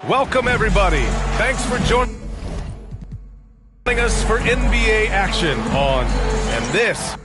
Welcome, everybody. Thanks for joining us for NBA action on And This.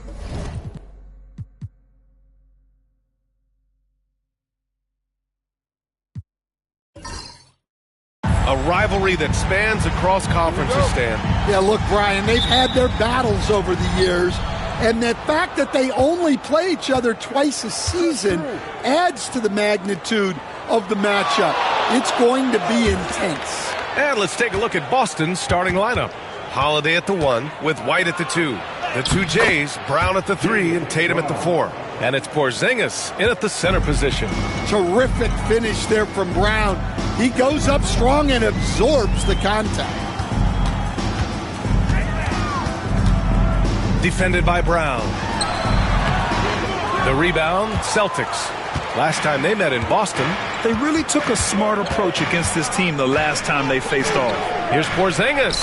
A rivalry that spans across conferences, Stan. Yeah, look, Brian, they've had their battles over the years, and the fact that they only play each other twice a season adds to the magnitude of the matchup. It's going to be intense. And let's take a look at Boston's starting lineup. Holiday at the 1 with White at the 2. The two Jays, Brown at the 3 and Tatum at the 4. And it's Porzingis in at the center position. Terrific finish there from Brown. He goes up strong and absorbs the contact. Defended by Brown. The rebound, Celtics. Last time they met in Boston. They really took a smart approach against this team the last time they faced off. Here's Porzingis.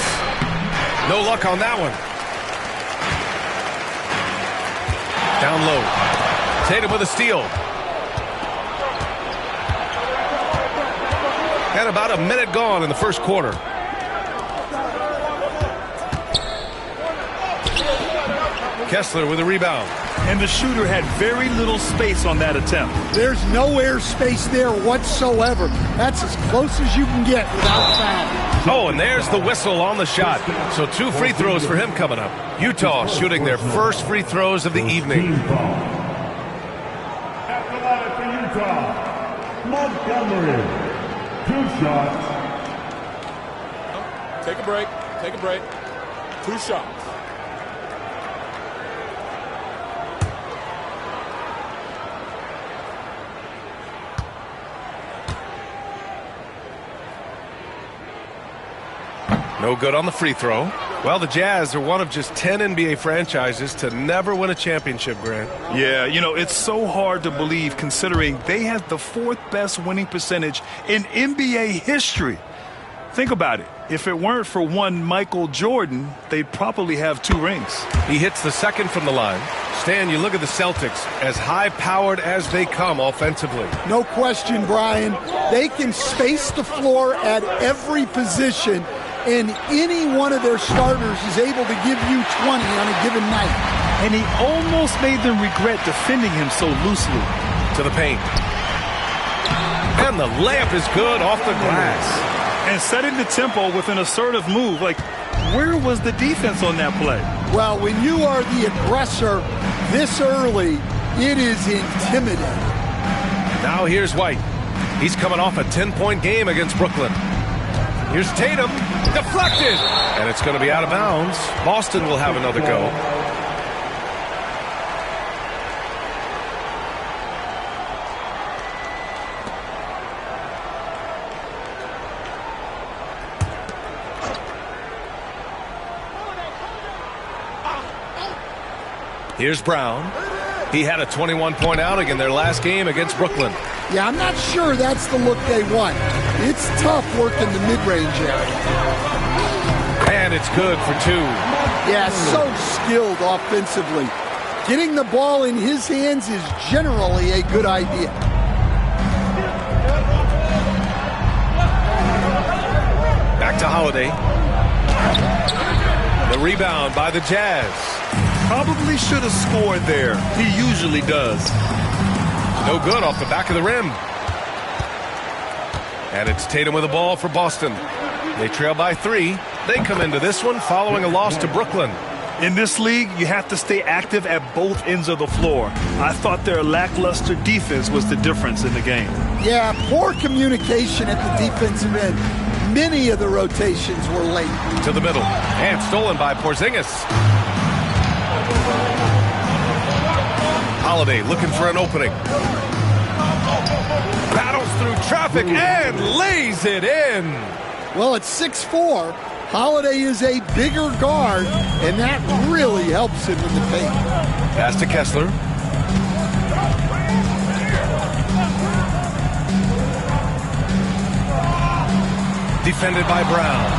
No luck on that one. Down low. Tatum with a steal. And about a minute gone in the first quarter. Kessler with a rebound. And the shooter had very little space on that attempt. There's no air space there whatsoever. That's as close as you can get without foul. Oh, and there's the whistle on the shot. So 2 free throws for him coming up. Utah shooting their first free throws of the evening. At the line for Utah, Montgomery. 2 shots. Take a break. Take a break. 2 shots. No good on the free throw. Well, the Jazz are one of just 10 NBA franchises to never win a championship, Grant. Yeah, you know, it's so hard to believe considering they had the 4th best winning percentage in NBA history. Think about it. If it weren't for one Michael Jordan, they'd probably have 2 rings. He hits the second from the line. Stan, you look at the Celtics, as high-powered as they come offensively. No question, Brian. They can space the floor at every position, and any one of their starters is able to give you 20 on a given night. And he almost made them regret defending him so loosely. To the paint. And the layup is good off the glass. And setting the tempo with an assertive move. Like, where was the defense on that play? Well, when you are the aggressor this early, it is intimidating. Now here's White. He's coming off a 10-point game against Brooklyn. Here's Tatum. Deflected. And it's going to be out of bounds. Boston will have another go. Here's Brown. He had a 21-point outing in their last game against Brooklyn. Yeah, I'm not sure that's the look they want. It's tough working the mid-range area. And it's good for 2. Yeah, so skilled offensively. Getting the ball in his hands is generally a good idea. Back to Holiday. The rebound by the Jazz. Probably should have scored there. He usually does. No good off the back of the rim. And it's Tatum with the ball for Boston. They trail by 3. They come into this one following a loss to Brooklyn. In this league, you have to stay active at both ends of the floor. I thought their lackluster defense was the difference in the game. Yeah, poor communication at the defensive end. Many of the rotations were late. To the middle. And stolen by Porzingis. Holiday looking for an opening. Battles through traffic and lays it in. Well, at 6'4", Holiday is a bigger guard, and that really helps him in the paint. Pass to Kessler. Defended by Brown.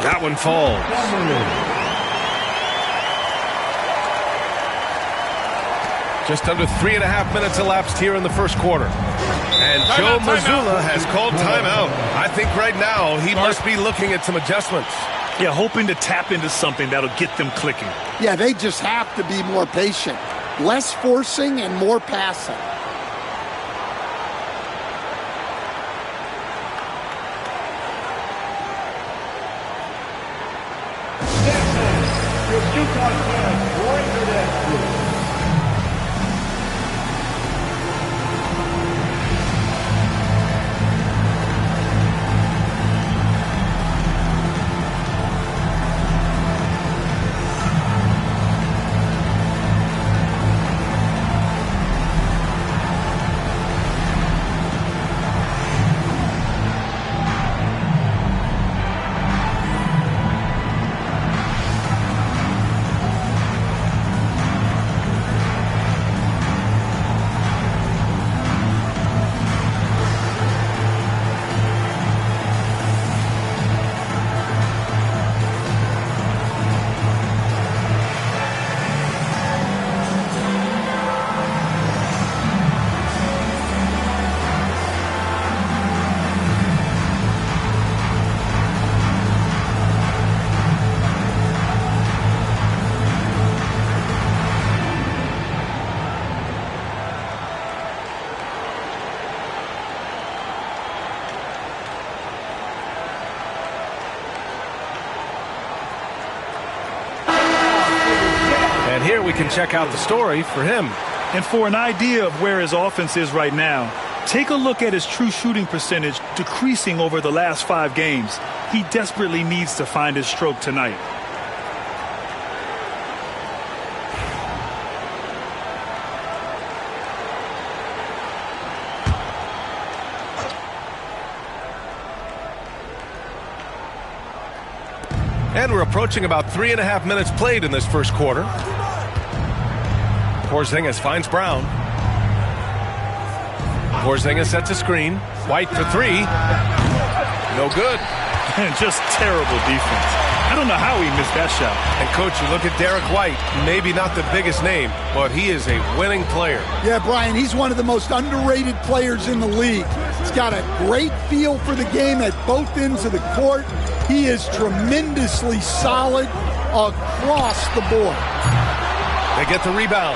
That one falls. Just under 3.5 minutes elapsed here in the first quarter. And Joe Mazzulla has called timeout. I think right now he must be looking at some adjustments. Yeah, hoping to tap into something that'll get them clicking. Yeah, they just have to be more patient. Less forcing and more passing. And here we can check out the story for him. And for an idea of where his offense is right now, take a look at his true shooting percentage decreasing over the last 5 games. He desperately needs to find his stroke tonight. And we're approaching about 3.5 minutes played in this first quarter. Porzingis finds Brown. Porzingis sets a screen. White for 3. No good. And just terrible defense. I don't know how he missed that shot. And, Coach, you look at Derek White, maybe not the biggest name, but he is a winning player. Yeah, Brian, he's one of the most underrated players in the league. He's got a great feel for the game at both ends of the court. He is tremendously solid across the board. They get the rebound.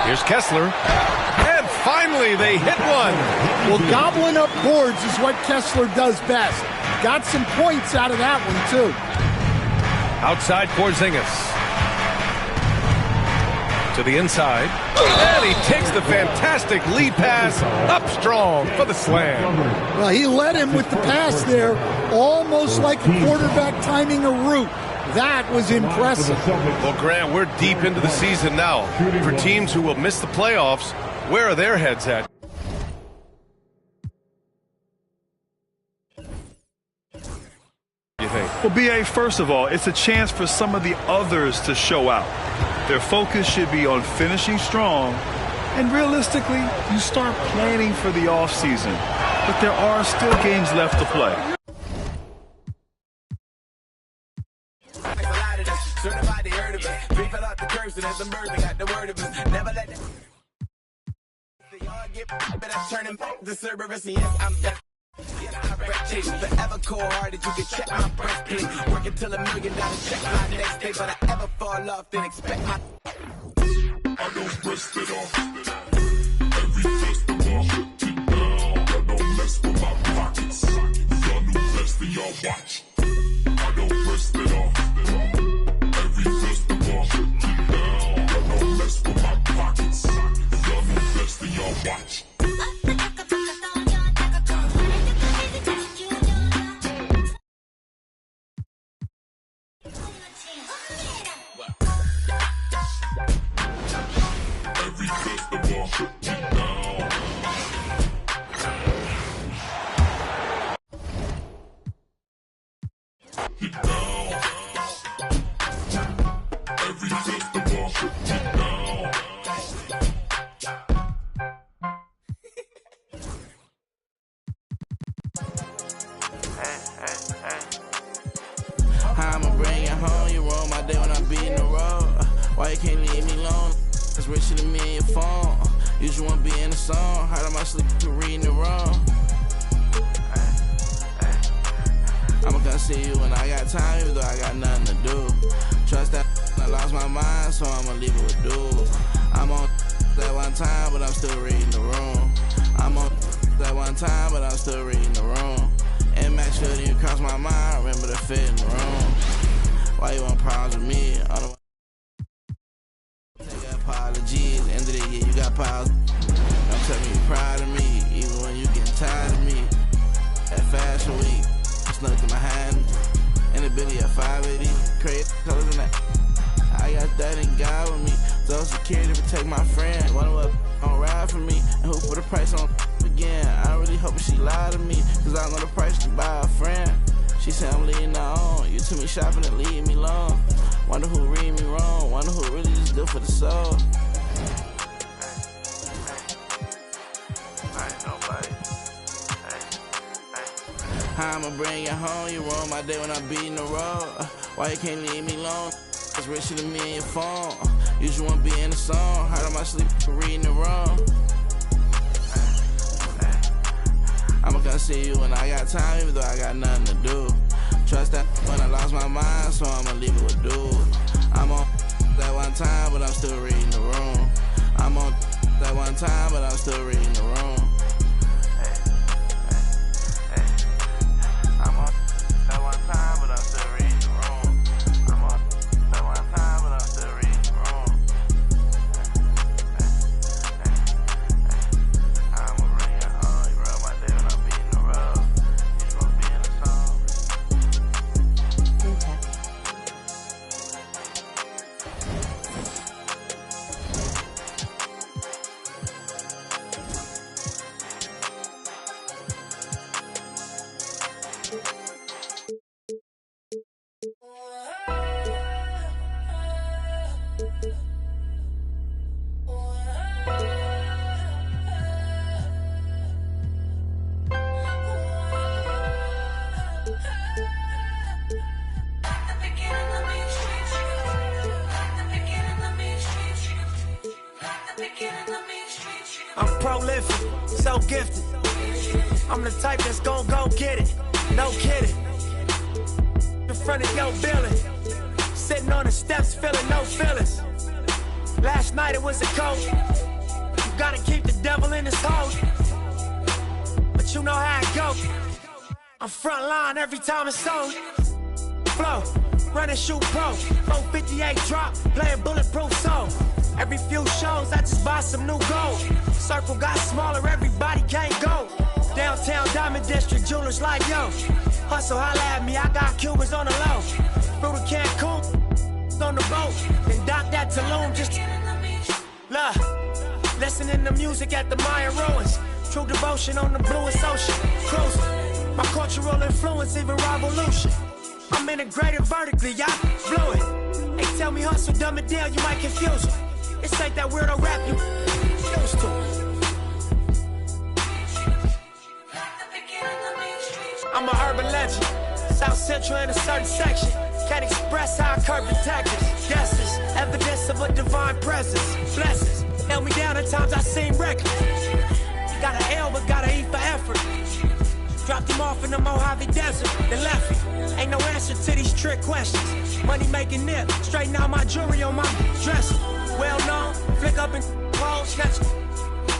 Here's Kessler. And finally, they hit one. Well, gobbling up boards is what Kessler does best. Got some points out of that one, too. Outside Porzingis. To the inside. And he takes the fantastic lead pass up strong for the slam. Well, he led him with the pass there, almost like a quarterback timing a route. That was impressive. Well, Grant, we're deep into the season now. For teams who will miss the playoffs, where are their heads at? You think? Well, B.A., first of all, it's a chance for some of the others to show out. Their focus should be on finishing strong. And realistically, you start planning for the offseason. But there are still games left to play. Forever cold hearted, you can check my breastplate. Work until $1 million check my next day, but I ever fall off, then expect my. I don't rest it off. Every festival, put it down. I don't mess with my pockets. Y'all new best and y'all watch. I don't rest it off. Every festival, put it down. I don't mess with my pockets. Y'all new best and y'all watch. I'ma bring you home, you roll my day when I be in the road. Why you can't leave me alone? It's richer than me and your phone. You just wanna be in the song. Hard on my sleep to reading it wrong. I'ma come see you when I got time, even though I got nothing to do. Trust that I lost my mind, so I'ma leave it with dude. I'm on that one time, but I'm still reading the room. I'm on that one time, but I'm still reading the room. And Max Field, you cross my mind, remember the fit in the room. Why you want problems with me? Take apologies, end of the year, you got piles. Don't tell me you're proud of me, even when you getting tired of me. At Fashion Week, snuck in my hand, and the Billy at 580, crazy colors in that. I got that in God with me, so security protect my friend. Wonder what gon' ride for me, and who put a price on again. I really hope she lie to me, cause I know the price to buy a friend. She said I'm leading her on, you took me shopping and leave me long. Wonder who read me wrong, wonder who really just do for the soul. I ain't nobody. How I'ma bring you home, you ruin my day when I'm beating the road. Why you can't leave me alone? It's richer than me and your phone. You just wanna be in the song. Hard on my sleep for reading it wrong. I'ma come see you when I got time, even though I got nothing to do. Trust that when I lost my mind, so I'ma leave it with dude. I'm on that one time, but I'm still reading the room. I'm on that one time, but I'm still reading the room. I'm on that one time, but I'm still reading the room. I'm on that one time, but I'm still reading the room. I'ma bring it home, you rub my day when I'm beating the road. You just wanna be in the song. I'm prolific, so gifted. I'm the type that's gon' go get it, no kidding. In front of your building, sitting on the steps, feeling no feelings. Last night it was a cold. You gotta keep the devil in his hole. But you know how it go. I'm front line every time it's sold. Flow, run and shoot pro. 458 drop, playing bulletproof soul. Every few shows, I just buy some new gold. Circle got smaller, everybody can't go. Downtown Diamond District, jewelers like yo. Hustle, holla at me, I got Cubans on the low. Through the Cancun, on the boat. Then dock that Tulum, just love. Listening to music at the Mayan ruins. True devotion on the bluest ocean. Cruising, my cultural influence, even revolution. I'm integrated vertically, I blew it. They tell me hustle, dumb it down, you might confuse them. This ain't that weirdo rap you used to. I'm an urban legend, South Central in a certain section. Can't express how I curb detectives. Guesses, evidence of a divine presence. Blessings, held me down at times I seem reckless. Got an L but gotta eat for effort. Dropped him off in the Mojave Desert, then left him. Ain't no answer to these trick questions. Money making nip, straighten out my jewelry on my dresser. Well known, flick up and clothes, snatch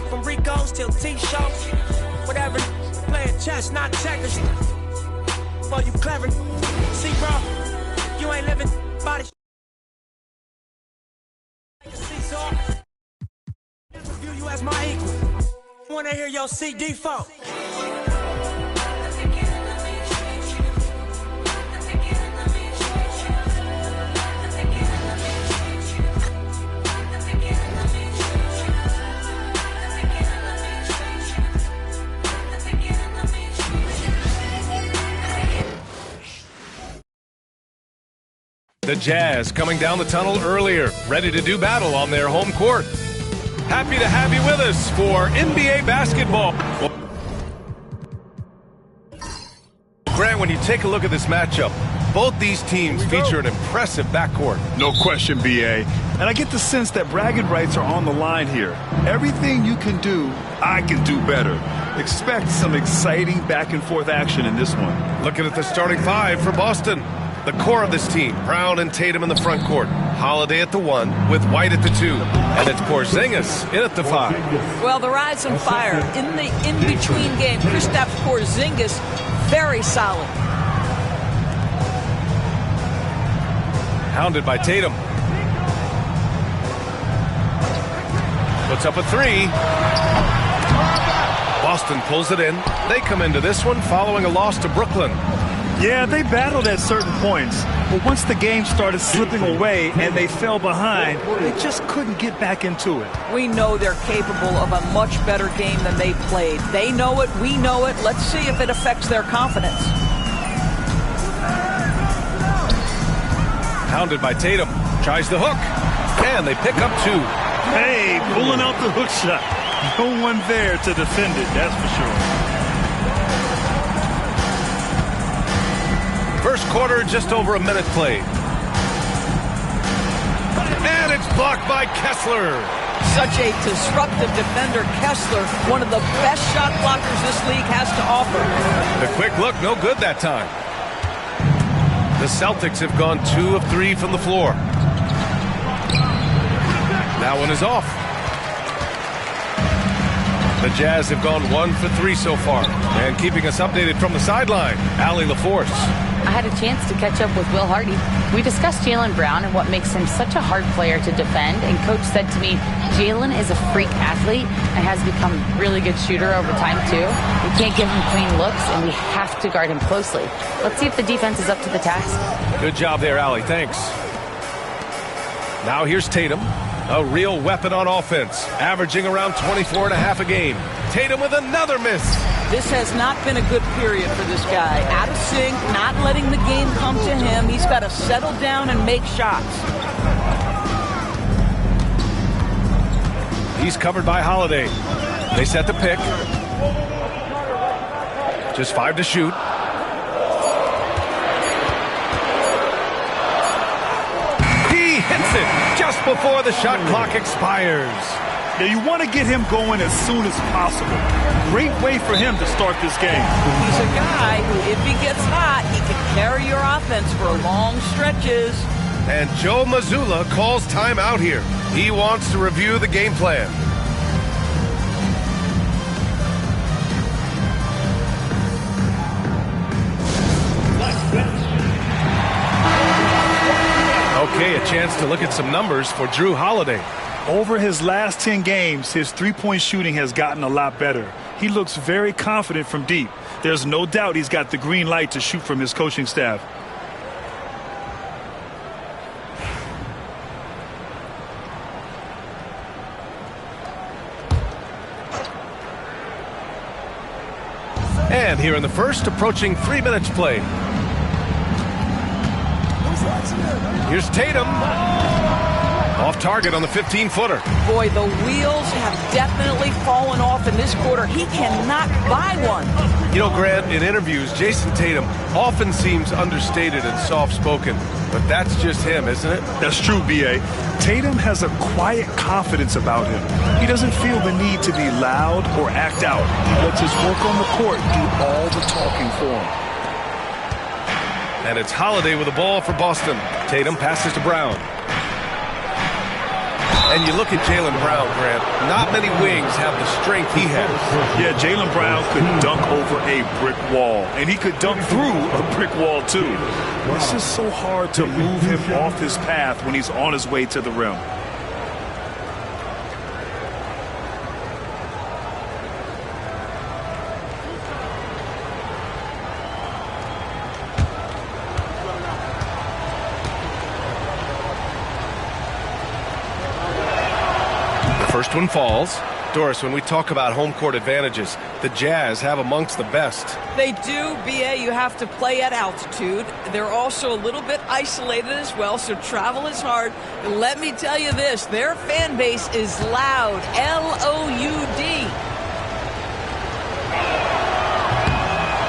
from Rico's till T-shows. Whatever, playing chess, not checkers. For you clever, see bro, you ain't living by the view you as my equal. Wanna hear your CD folk. The Jazz coming down the tunnel earlier, ready to do battle on their home court. Happy to have you with us for NBA basketball. Grant, when you take a look at this matchup, Both these teams feature an impressive backcourt. No question, B.A. And I get the sense that bragging rights are on the line here. Everything you can do, I can do better. Expect some exciting back-and-forth action in this one. Looking at the starting five for Boston. The core of this team, Brown and Tatum in the front court. Holiday at the 1 with White at the 2. And it's Porzingis in at the 5. Well, the Rise on fire in the in-between game. Kristaps Porzingis, very solid. Hounded by Tatum. Puts up a 3. Boston pulls it in. They come into this one following a loss to Brooklyn. Yeah, they battled at certain points, but once the game started slipping away and they fell behind, they just couldn't get back into it. We know they're capable of a much better game than they played. They know it, we know it. Let's see if it affects their confidence. Hounded by Tatum. Tries the hook. And they pick up 2. Hey, pulling out the hook shot. No one there to defend it, that's for sure. First quarter, just over a minute played. And it's blocked by Kessler. Such a disruptive defender, Kessler, one of the best shot blockers this league has to offer. The quick look, no good that time. The Celtics have gone 2 of 3 from the floor. That one is off. The Jazz have gone 1 for 3 so far. And keeping us updated from the sideline, Allie LaForce. I had a chance to catch up with Will Hardy. We discussed Jaylen Brown and what makes him such a hard player to defend. And Coach said to me, Jaylen is a freak athlete and has become a really good shooter over time, too. We can't give him clean looks, and we have to guard him closely. Let's see if the defense is up to the task. Good job there, Allie. Thanks. Now here's Tatum. A real weapon on offense, averaging around 24 and a half a game. Tatum with another miss. This has not been a good period for this guy. Out of sync, not letting the game come to him. He's got to settle down and make shots. He's covered by Holiday. They set the pick. Just 5 to shoot. He hits it just before the shot clock expires. Yeah, you want to get him going as soon as possible. Great way for him to start this game. He's a guy who, if he gets hot, he can carry your offense for long stretches. And Joe Mazzulla calls timeout here. He wants to review the game plan. Okay, a chance to look at some numbers for Jrue Holiday. Over his last 10 games, his three-point shooting has gotten a lot better. He looks very confident from deep. There's no doubt he's got the green light to shoot from his coaching staff. And here in the first, approaching 3 minutes played. Here's Tatum. Off target on the 15-footer. Boy, the wheels have definitely fallen off in this quarter. He cannot buy one. You know, Grant, in interviews, Jason Tatum often seems understated and soft-spoken. But that's just him, isn't it? That's true, B.A. Tatum has a quiet confidence about him. He doesn't feel the need to be loud or act out. He lets his work on the court do all the talking for him. And it's Holiday with the ball for Boston. Tatum passes to Brown. And you look at Jaylen Brown, Grant, not many wings have the strength he has. Yeah, Jaylen Brown could dunk over a brick wall, and he could dunk through a brick wall, too. It's just so hard to move him off his path when he's on his way to the rim. First one falls. Doris, when we talk about home court advantages, the Jazz have amongst the best. They do, B.A. You have to play at altitude. They're also a little bit isolated as well, so travel is hard. And let me tell you this, their fan base is loud, L-O-U-D.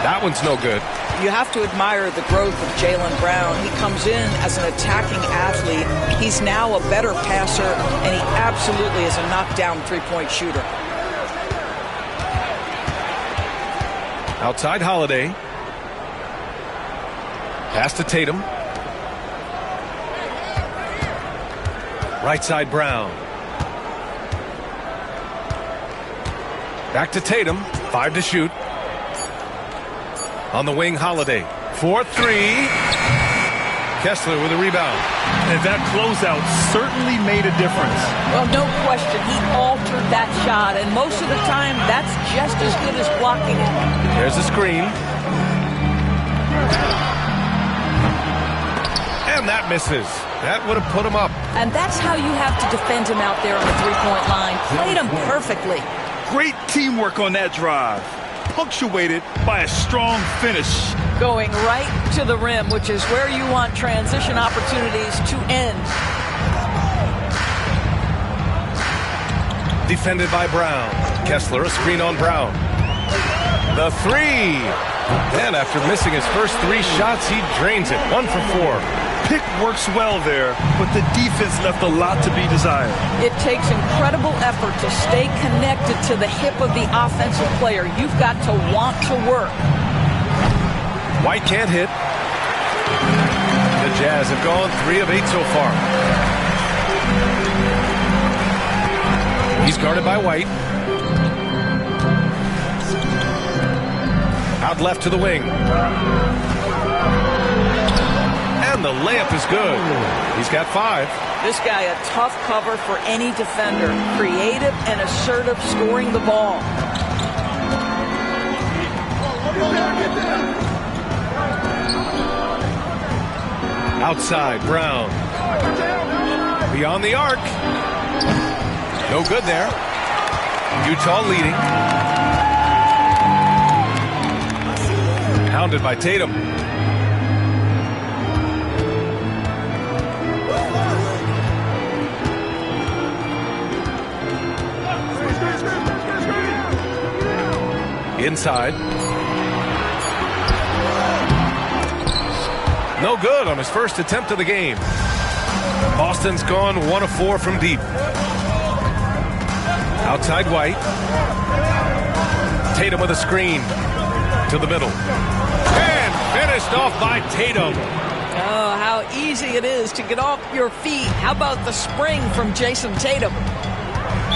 That one's no good. You have to admire the growth of Jaylen Brown. He comes in as an attacking athlete. He's now a better passer, and he absolutely is a knockdown three-point shooter. Outside Holiday. Pass to Tatum. Right side Brown. Back to Tatum. 5 to shoot. On the wing, Holiday. 4-3. Kessler with a rebound. And that closeout certainly made a difference. Well, no question. He altered that shot, and most of the time, that's just as good as blocking it. There's a screen. And that misses. That would have put him up. And that's how you have to defend him out there on the three-point line. Played him perfectly. Great teamwork on that drive, punctuated by a strong finish. Going right to the rim, which is where you want transition opportunities to end. Defended by Brown. Kessler, a screen on Brown. The three. Then after missing his first 3 shots, he drains it. 1 for 4. Pick works well there, but the defense left a lot to be desired. It takes incredible effort to stay connected to the hip of the offensive player. You've got to want to work. White can't hit. The Jazz have gone 3 of 8 so far. He's guarded by White. Out left to the wing. And the layup is good. He's got 5. This guy a tough cover for any defender. Creative and assertive scoring the ball. Outside, Brown. Beyond the arc. No good there. Utah leading. Hounded by Tatum. Inside. No good on his first attempt of the game. Boston's gone 1 of 4 from deep. Outside White. Tatum with a screen to the middle. And finished off by Tatum. Oh, how easy it is to get off your feet. How about the spring from Jason Tatum?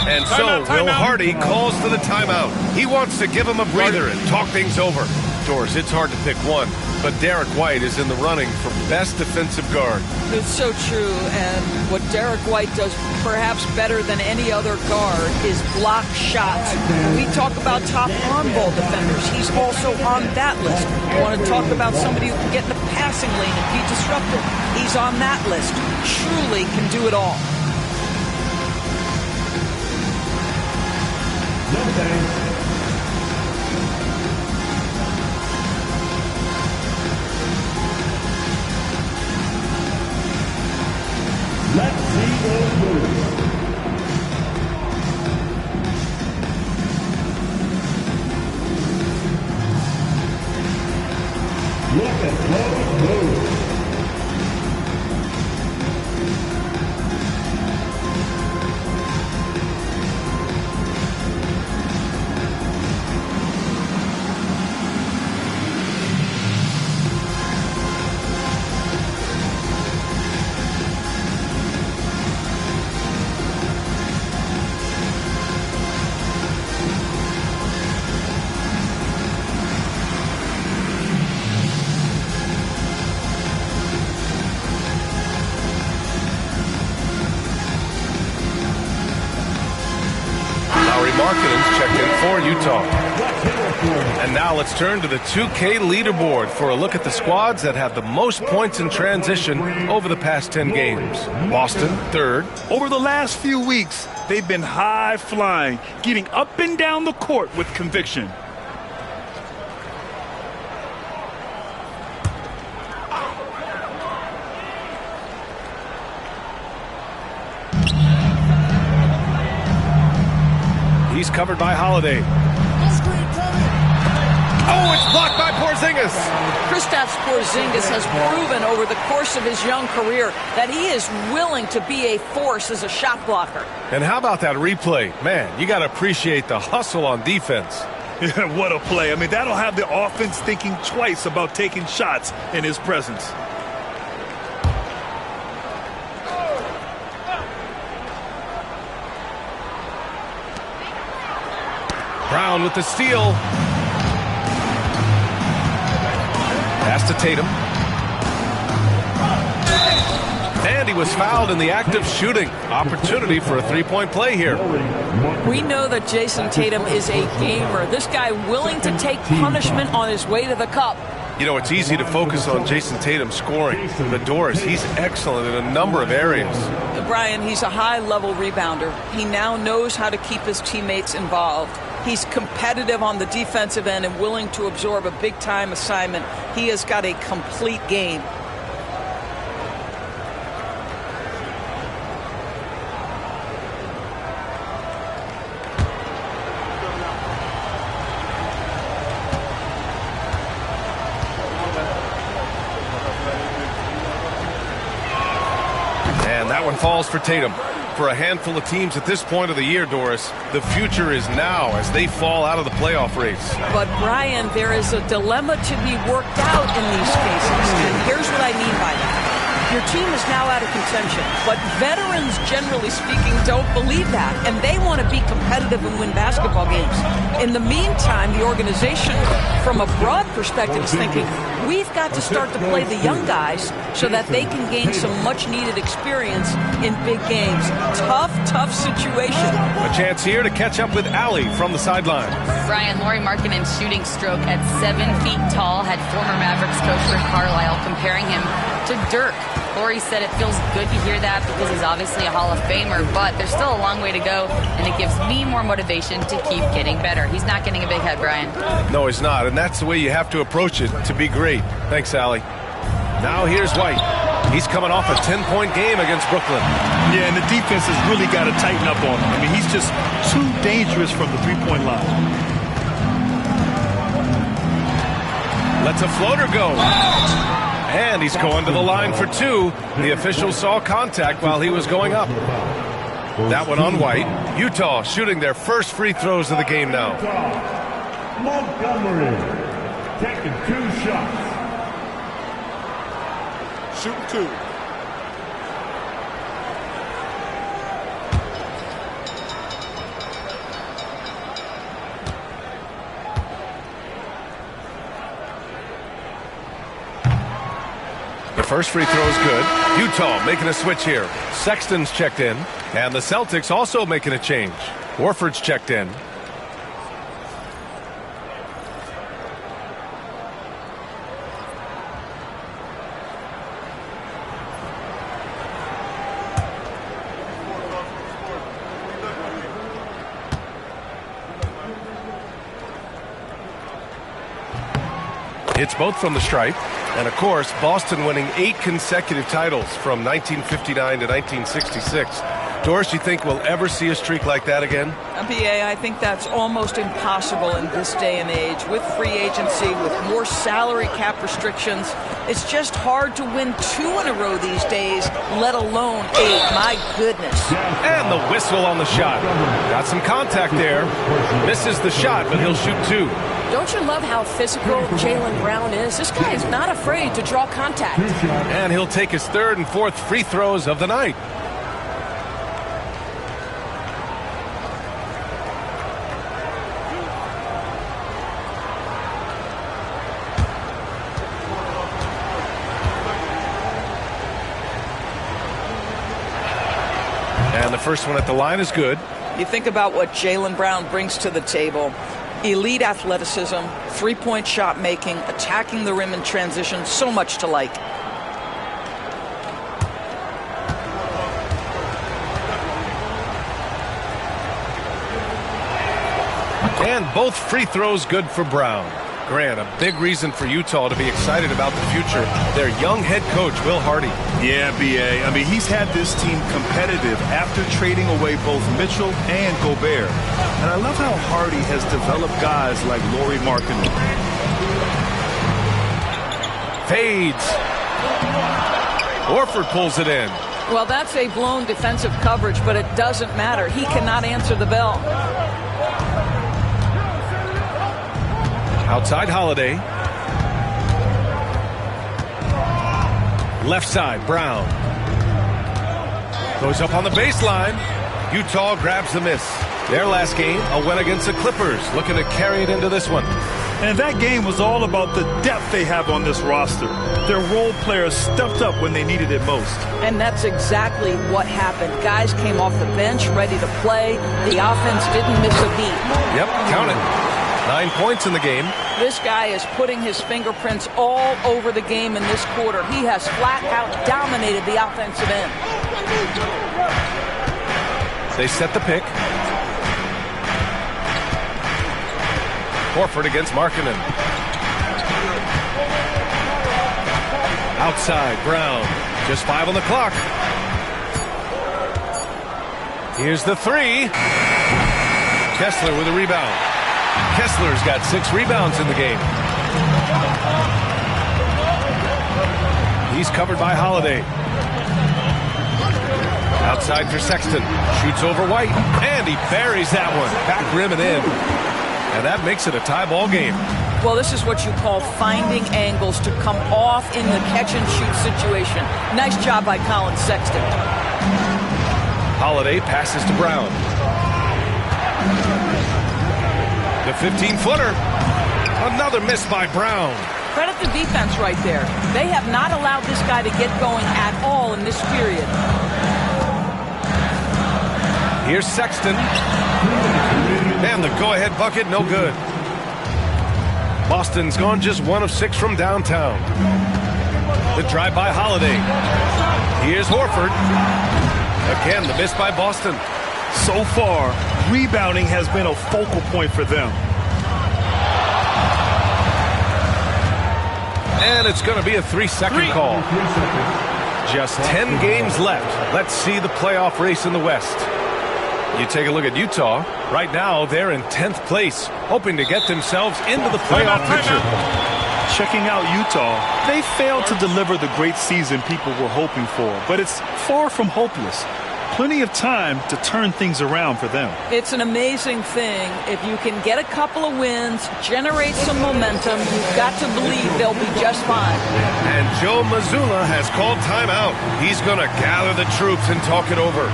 And so Will Hardy calls for the timeout. He wants to give him a breather and talk things over. Doris, it's hard to pick one, but Derek White is in the running for best defensive guard. It's so true, and what Derek White does perhaps better than any other guard is block shots. We talk about top on-ball defenders. He's also on that list. You want to talk about somebody who can get in the passing lane and be disruptive. He's on that list. Truly can do it all. Let's see those moves. Look at those moves. Markkanen's checked in for Utah. And now let's turn to the 2K leaderboard for a look at the squads that have the most points in transition over the past 10 games. Boston, 3rd. Over the last few weeks, they've been high-flying, getting up and down the court with conviction. He's covered by Holiday. Oh, it's blocked by Porzingis. Kristaps Porzingis has proven over the course of his young career that he is willing to be a force as a shot blocker. And how about that replay? Man, you got to appreciate the hustle on defense. Yeah, what a play. I mean, that'll have the offense thinking twice about taking shots in his presence. Brown with the steal. Pass to Tatum. And he was fouled in the act of shooting. Opportunity for a three-point play here. We know that Jason Tatum is a gamer. This guy willing to take punishment on his way to the cup. You know, it's easy to focus on Jason Tatum scoring. But Doris, he's excellent in a number of areas. Brian, he's a high-level rebounder. He now knows how to keep his teammates involved. He's competitive on the defensive end and willing to absorb a big-time assignment. He has got a complete game. And that one falls for Tatum. For a handful of teams at this point of the year, Doris, the future is now as they fall out of the playoff race. But, Brian, there is a dilemma to be worked out in these cases. And here's what I mean by that. Your team is now out of contention, but veterans, generally speaking, don't believe that, and they want to be competitive and win basketball games. In the meantime, the organization, from a broad perspective, is thinking, we've got to start to play the young guys so that they can gain some much-needed experience in big games. Tough situation. A chance here to catch up with Allie from the sideline. Brian, Lauri Markkanen's shooting stroke at 7 feet tall had former Mavericks coach Rick Carlisle comparing him to Dirk. Lauri said it feels good to hear that because he's obviously a Hall of Famer, but there's still a long way to go, and it gives me more motivation to keep getting better. He's not getting a big head, Brian. No, he's not, and that's the way you have to approach it to be great. Thanks, Allie. Now here's White. He's coming off a 10-point game against Brooklyn. Yeah, and the defense has really got to tighten up on him. I mean, he's just too dangerous from the three-point line. Lets a floater go. And he's going to the line for two. The official saw contact while he was going up. That one on White. Utah shooting their first free throws of the game now. Montgomery taking 2 shots. Shooting 2. The first free throw is good. Utah making a switch here. Sexton's checked in. And the Celtics also making a change. Warford's checked in. It's both from the stripe. And, of course, Boston winning 8 consecutive titles from 1959 to 1966. Doris, you think we'll ever see a streak like that again? BA, I think that's almost impossible in this day and age. With free agency, with more salary cap restrictions, it's just hard to win 2 in a row these days, let alone 8. My goodness. And the whistle on the shot. Got some contact there. Misses the shot, but he'll shoot 2. Don't you love how physical Jaylen Brown is? This guy is not afraid to draw contact. And he'll take his 3rd and 4th free throws of the night. And the first one at the line is good. You think about what Jaylen Brown brings to the table. Elite athleticism, 3-point shot making, attacking the rim in transition, so much to like. And both free throws good for Brown. Grant, a big reason for Utah to be excited about the future. Their young head coach, Will Hardy. Yeah, B.A. I mean, he's had this team competitive after trading away both Mitchell and Gobert. And I love how Hardy has developed guys like Lauri Markkanen. fades. Horford pulls it in. Well, that's a blown defensive coverage, but it doesn't matter. He cannot answer the bell. Outside Holiday. Left side, Brown. Goes up on the baseline. Utah grabs the miss. Their last game, a win against the Clippers, looking to carry it into this one. And that game was all about the depth they have on this roster. Their role players stepped up when they needed it most. And that's exactly what happened. Guys came off the bench ready to play. The offense didn't miss a beat. Yep, count it. 9 points in the game. This guy is putting his fingerprints all over the game in this quarter. He has flat out dominated the offensive end. They set the pick. Horford against Markkanen. Outside, Brown. Just 5 on the clock. Here's the three. Kessler with a rebound. Kessler's got 6 rebounds in the game. He's covered by Holiday. Outside for Sexton. Shoots over White. And he buries that one. Back rim and in. And that makes it a tie ball game. Well, this is what you call finding angles to come off in the catch-and-shoot situation. Nice job by Colin Sexton. Holiday passes to Brown. The 15-footer. Another miss by Brown. Credit the defense right there. They have not allowed this guy to get going at all in this period. Here's Sexton. And the go-ahead bucket, no good. Boston's gone just 1 of 6 from downtown. The drive by Holiday. Here's Horford. Again, the miss by Boston. So far, rebounding has been a focal point for them. And it's going to be a 3-second call. Just 10 games left. Let's see the playoff race in the West. You take a look at Utah. Right now, they're in 10th place, hoping to get themselves into the playoff picture. Checking out Utah, they failed to deliver the great season people were hoping for, but it's far from hopeless. Plenty of time to turn things around for them. It's an amazing thing. If you can get a couple of wins, generate some momentum, you've got to believe they'll be just fine. And Joe Mazzulla has called timeout. He's going to gather the troops and talk it over.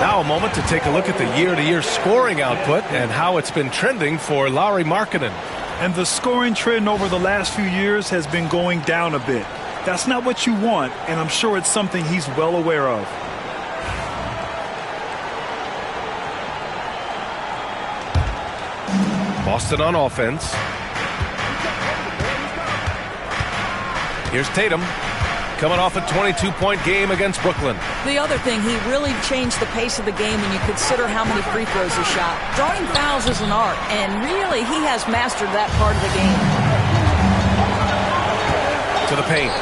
Now a moment to take a look at the year-to-year scoring output and how it's been trending for Lauri Markkanen. And the scoring trend over the last few years has been going down a bit. That's not what you want, and I'm sure it's something he's well aware of. Boston on offense. Here's Tatum. Coming off a 22-point game against Brooklyn. The other thing, he really changed the pace of the game when you consider how many free throws he shot. Drawing fouls is an art, and really he has mastered that part of the game. to the paint.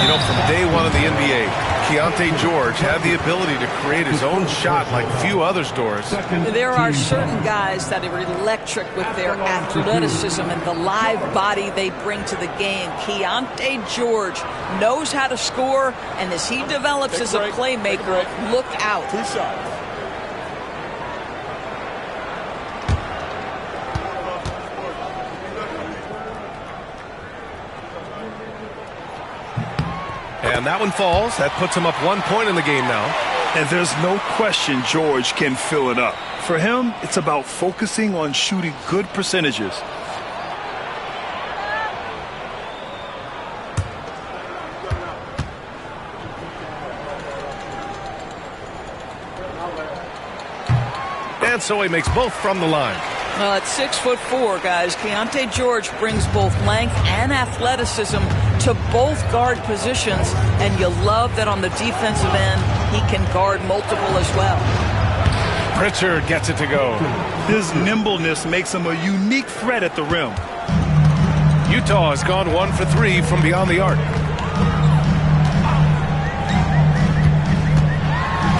You know, from day one of the NBA, Keontae George had the ability to create his own shot like few others, Doris. There are certain guys that are electric with their athleticism and the live body they bring to the game. Keontae George knows how to score, and as he develops as a playmaker, look out. 2 shots. And that one falls. That puts him up 1 point in the game now. And there's no question George can fill it up. For him, it's about focusing on shooting good percentages. And so he makes both from the line. Well, at 6'4", guys, Keontae George brings both length and athleticism to both guard positions, and you love that on the defensive end, he can guard multiple as well. Pritchard gets it to go. His nimbleness makes him a unique threat at the rim. Utah has gone 1 for 3 from beyond the arc.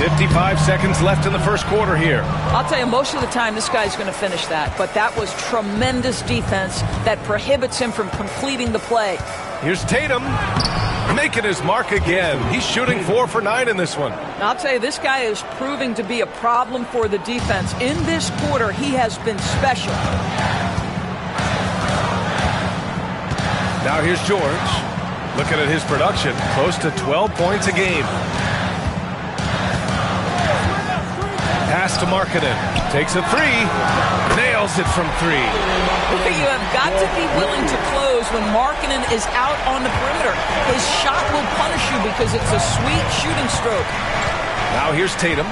55 seconds left in the first quarter here. I'll tell you, most of the time this guy's going to finish that, but that was tremendous defense that prohibits him from completing the play. Here's Tatum making his mark again. He's shooting 4 for 9 in this one. I'll tell you, this guy is proving to be a problem for the defense. In this quarter, he has been special. Now here's George. Looking at his production, close to 12 points a game. Pass to Markkanen. Takes a 3. Nails it from 3. You have got to be willing to close when Markkanen is out on the perimeter. His shot will punish you because it's a sweet shooting stroke. Now here's Tatum.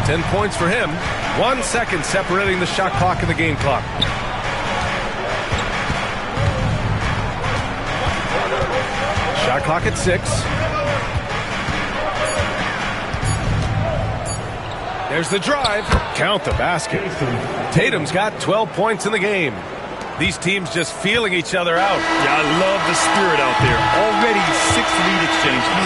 10 points for him. 1 second separating the shot clock and the game clock. Shot clock at 6. There's the drive. Count the basket. Tatum's got 12 points in the game. These teams just feeling each other out. Yeah, I love the spirit out there. Already 6 lead exchanges.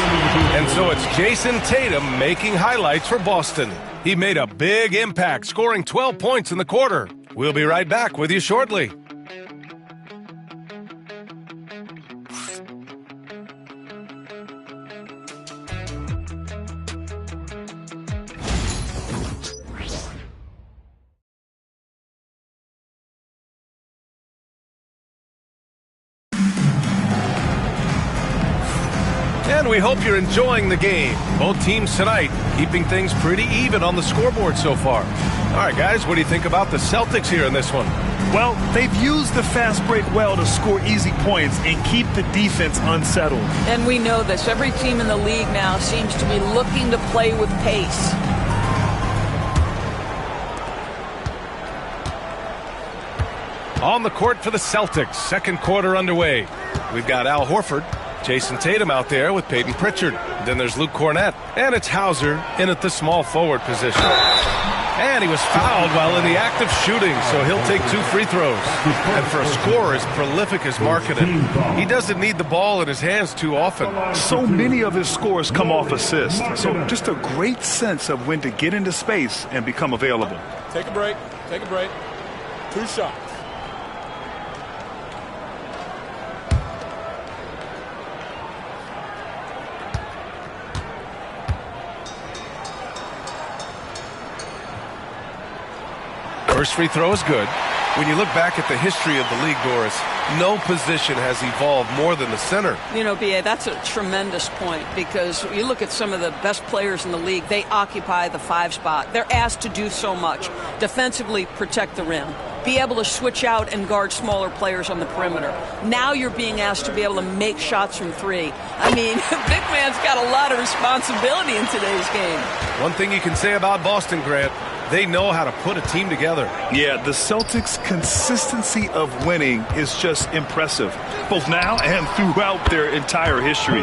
And so it's Jason Tatum making highlights for Boston. He made a big impact, scoring 12 points in the quarter. We'll be right back with you shortly. And we hope you're enjoying the game. Both teams tonight keeping things pretty even on the scoreboard so far. All right, guys, what do you think about the Celtics here in this one? Well, they've used the fast break well to score easy points and keep the defense unsettled. And we know this. Every team in the league now seems to be looking to play with pace. On the court for the Celtics, second quarter underway. We've got Al Horford, Jason Tatum out there with Peyton Pritchard. Then there's Luke Cornett. And it's Hauser in at the small forward position. And he was fouled while in the act of shooting, so he'll take 2 free throws. And for a scorer as prolific as Markkanen, he doesn't need the ball in his hands too often. So many of his scores come off assists. So just a great sense of when to get into space and become available. Take a break. Take a break. 2 shots. First free throw is good. When you look back at the history of the league, Doris, no position has evolved more than the center. You know, B.A., that's a tremendous point because you look at some of the best players in the league, they occupy the 5 spot. They're asked to do so much. Defensively, protect the rim. Be able to switch out and guard smaller players on the perimeter. Now you're being asked to be able to make shots from 3. I mean, big man's got a lot of responsibility in today's game. One thing you can say about Boston, Grant, they know how to put a team together. Yeah, the Celtics' consistency of winning is just impressive, both now and throughout their entire history.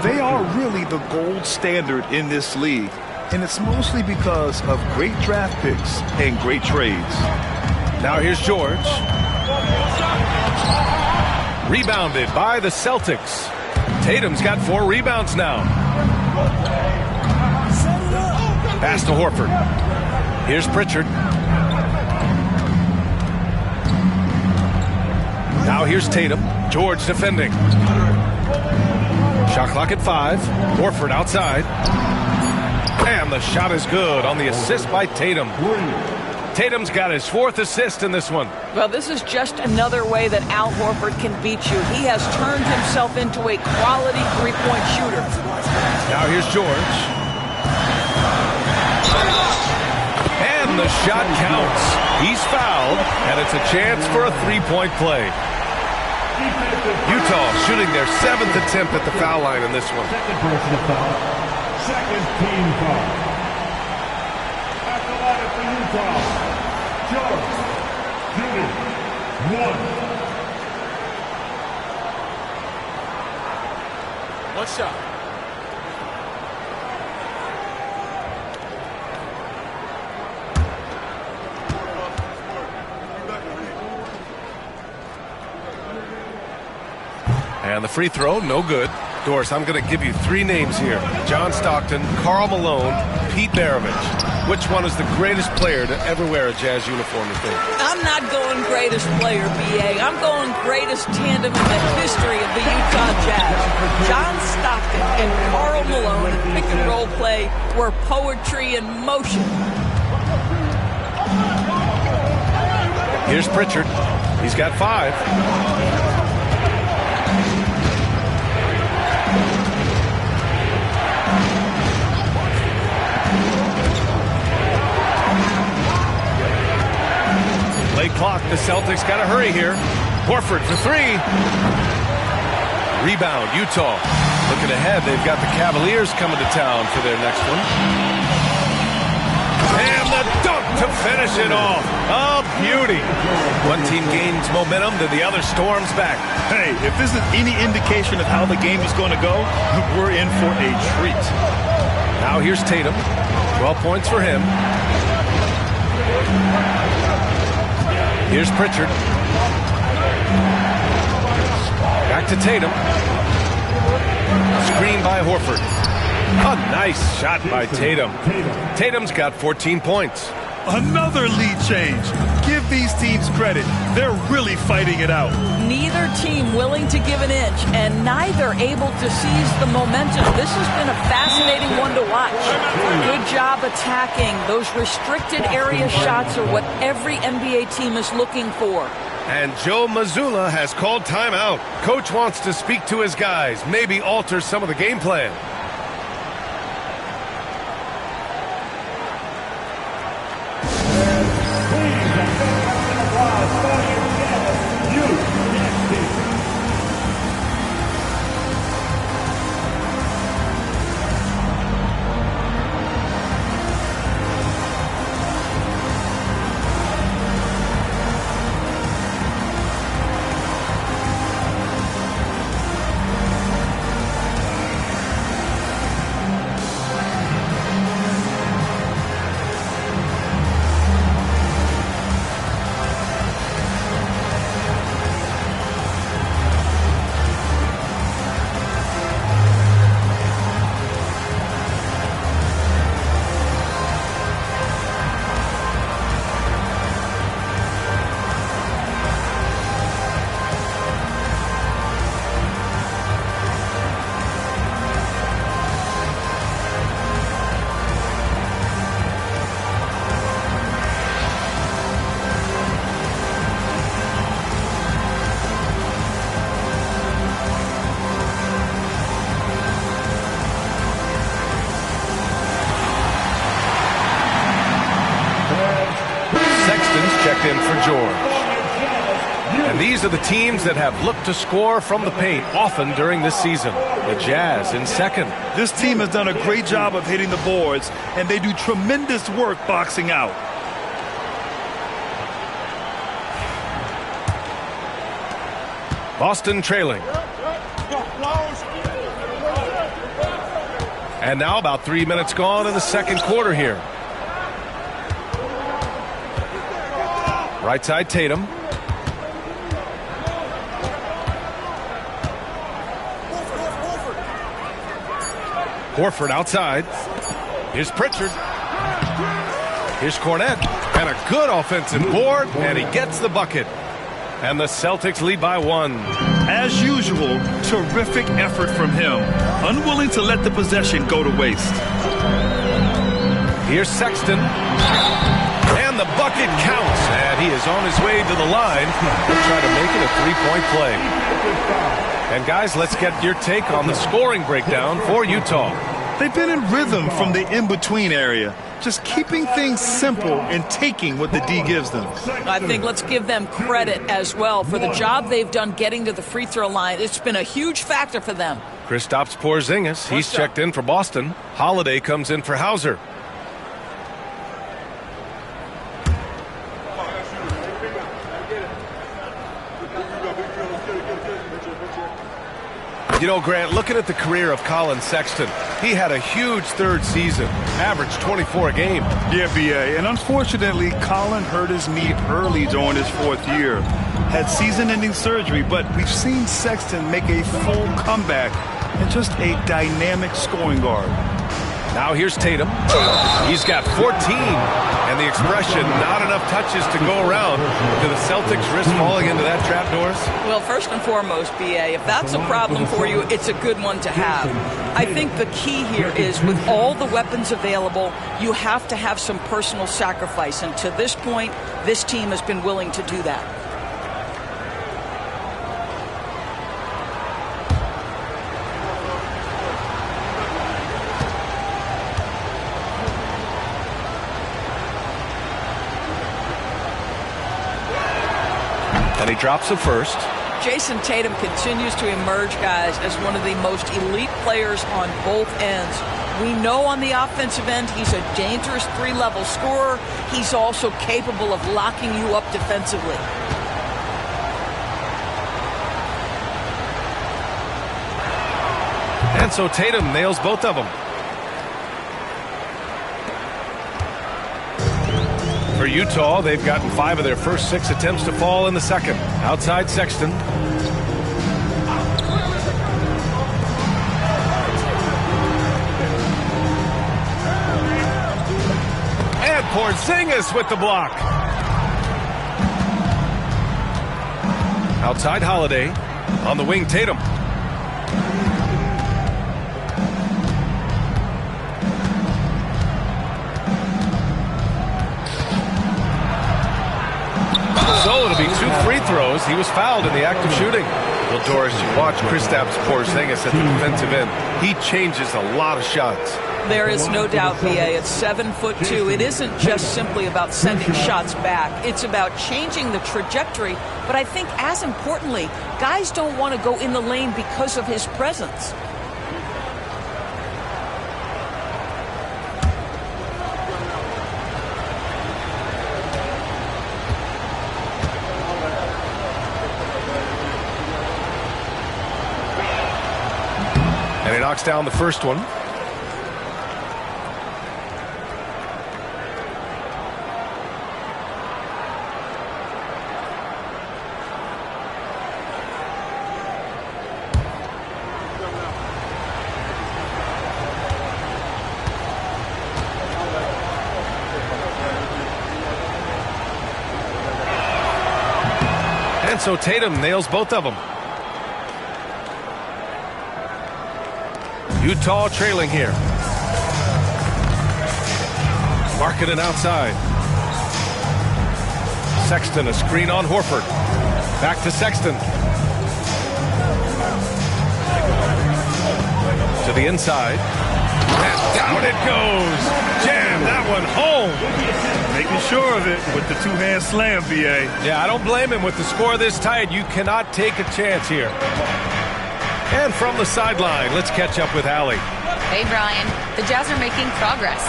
They are really the gold standard in this league, and it's mostly because of great draft picks and great trades. Now here's George. Rebounded by the Celtics. Tatum's got 4 rebounds now. Pass to Horford. Here's Pritchard. Now here's Tatum. George defending. Shot clock at 5. Horford outside. And the shot is good on the assist by Tatum. Tatum's got his 4th assist in this one. Well, this is just another way that Al Horford can beat you. He has turned himself into a quality three-point shooter. Now here's George. And the shot counts. He's fouled, and it's a chance for a 3-point play. Utah shooting their 7th attempt at the foul line in this one. Second personal foul. Second team foul. At the line for Utah, George, shooting 1. One shot. And the free throw, no good. Doris, I'm going to give you 3 names here. John Stockton, Karl Malone, Pete Maravich. Which one is the greatest player to ever wear a Jazz uniform, you think? I'm not going greatest player, B.A. I'm going greatest tandem in the history of the Utah Jazz. John Stockton and Karl Malone in pick-and-roll play were poetry in motion. Here's Pritchard. He's got 5. Late clock. The Celtics got to hurry here. Horford for 3. Rebound, Utah. Looking ahead, they've got the Cavaliers coming to town for their next one. And the dunk to finish it off. A beauty. One team gains momentum, then the other storms back. Hey, if this is any indication of how the game is going to go, we're in for a treat. Now here's Tatum. 12 points for him. Here's Pritchard. Back to Tatum. Screen by Horford. A nice shot by Tatum. Tatum's got 14 points. Another lead change. Give these teams credit. They're really fighting it out. Neither team willing to give an inch, and neither able to seize the momentum. This has been a fascinating one to watch. Good job attacking. Those restricted area shots are what every NBA team is looking for. And Joe Mazzulla has called timeout. Coach wants to speak to his guys, maybe alter some of the game plan. In for George. And these are the teams that have looked to score from the paint often during this season. The Jazz in second. This team has done a great job of hitting the boards, and they do tremendous work boxing out. Boston trailing. And now about 3 minutes gone in the second quarter here. Right side, Tatum. Horford outside. Here's Pritchard. Here's Cornette. And a good offensive board, and he gets the bucket. And the Celtics lead by 1. As usual, terrific effort from him. Unwilling to let the possession go to waste. Here's Sexton. And the bucket counts. And he is on his way to the line to try to make it a 3-point play. And guys, let's get your take on the scoring breakdown for Utah. They've been in rhythm from the in-between area. Just keeping things simple and taking what the D gives them. I think let's give them credit as well for the job they've done getting to the free throw line. It's been a huge factor for them. Kristaps Porzingis, he's checked in for Boston. Holiday comes in for Hauser. You know, Grant, looking at the career of Colin Sexton, he had a huge third season, averaged 24 a game. Yeah, B.A., and unfortunately, Colin hurt his knee early during his 4th year. Had season-ending surgery, but we've seen Sexton make a full comeback and just a dynamic scoring guard. Now here's Tatum. He's got 14, and the expression, not enough touches to go around. Do the Celtics risk falling into that trap, Doris? Well, first and foremost, B.A., if that's a problem for you, it's a good one to have. I think the key here is with all the weapons available, you have to have some personal sacrifice. And to this point, this team has been willing to do that. And he drops it first. Jason Tatum continues to emerge, guys, as one of the most elite players on both ends. We know on the offensive end he's a dangerous 3-level scorer. He's also capable of locking you up defensively. And so Tatum nails both of them. For Utah, they've gotten 5 of their first 6 attempts to fall in the second. Outside Sexton. And Porzingis with the block. Outside Holiday. On the wing, Tatum. So it'll be 2 free throws. He was fouled in the act of shooting. Well, Doris, you watch Kristaps Porzingis at the defensive end. He changes a lot of shots. There is no doubt, B.A. It's 7'2". It isn't just simply about sending shots back. It's about changing the trajectory. But I think as importantly, guys don't want to go in the lane because of his presence. And he knocks down the first one. And so Tatum nails both of them. Utah trailing here. Markkanen outside. Sexton, a screen on Horford. Back to Sexton. To the inside. And down it goes. Jam that one home. Making sure of it with the two-hand slam, B.A. Yeah, I don't blame him. With the score this tight, you cannot take a chance here. And from the sideline, let's catch up with Allie. Hey, Brian. The Jazz are making progress.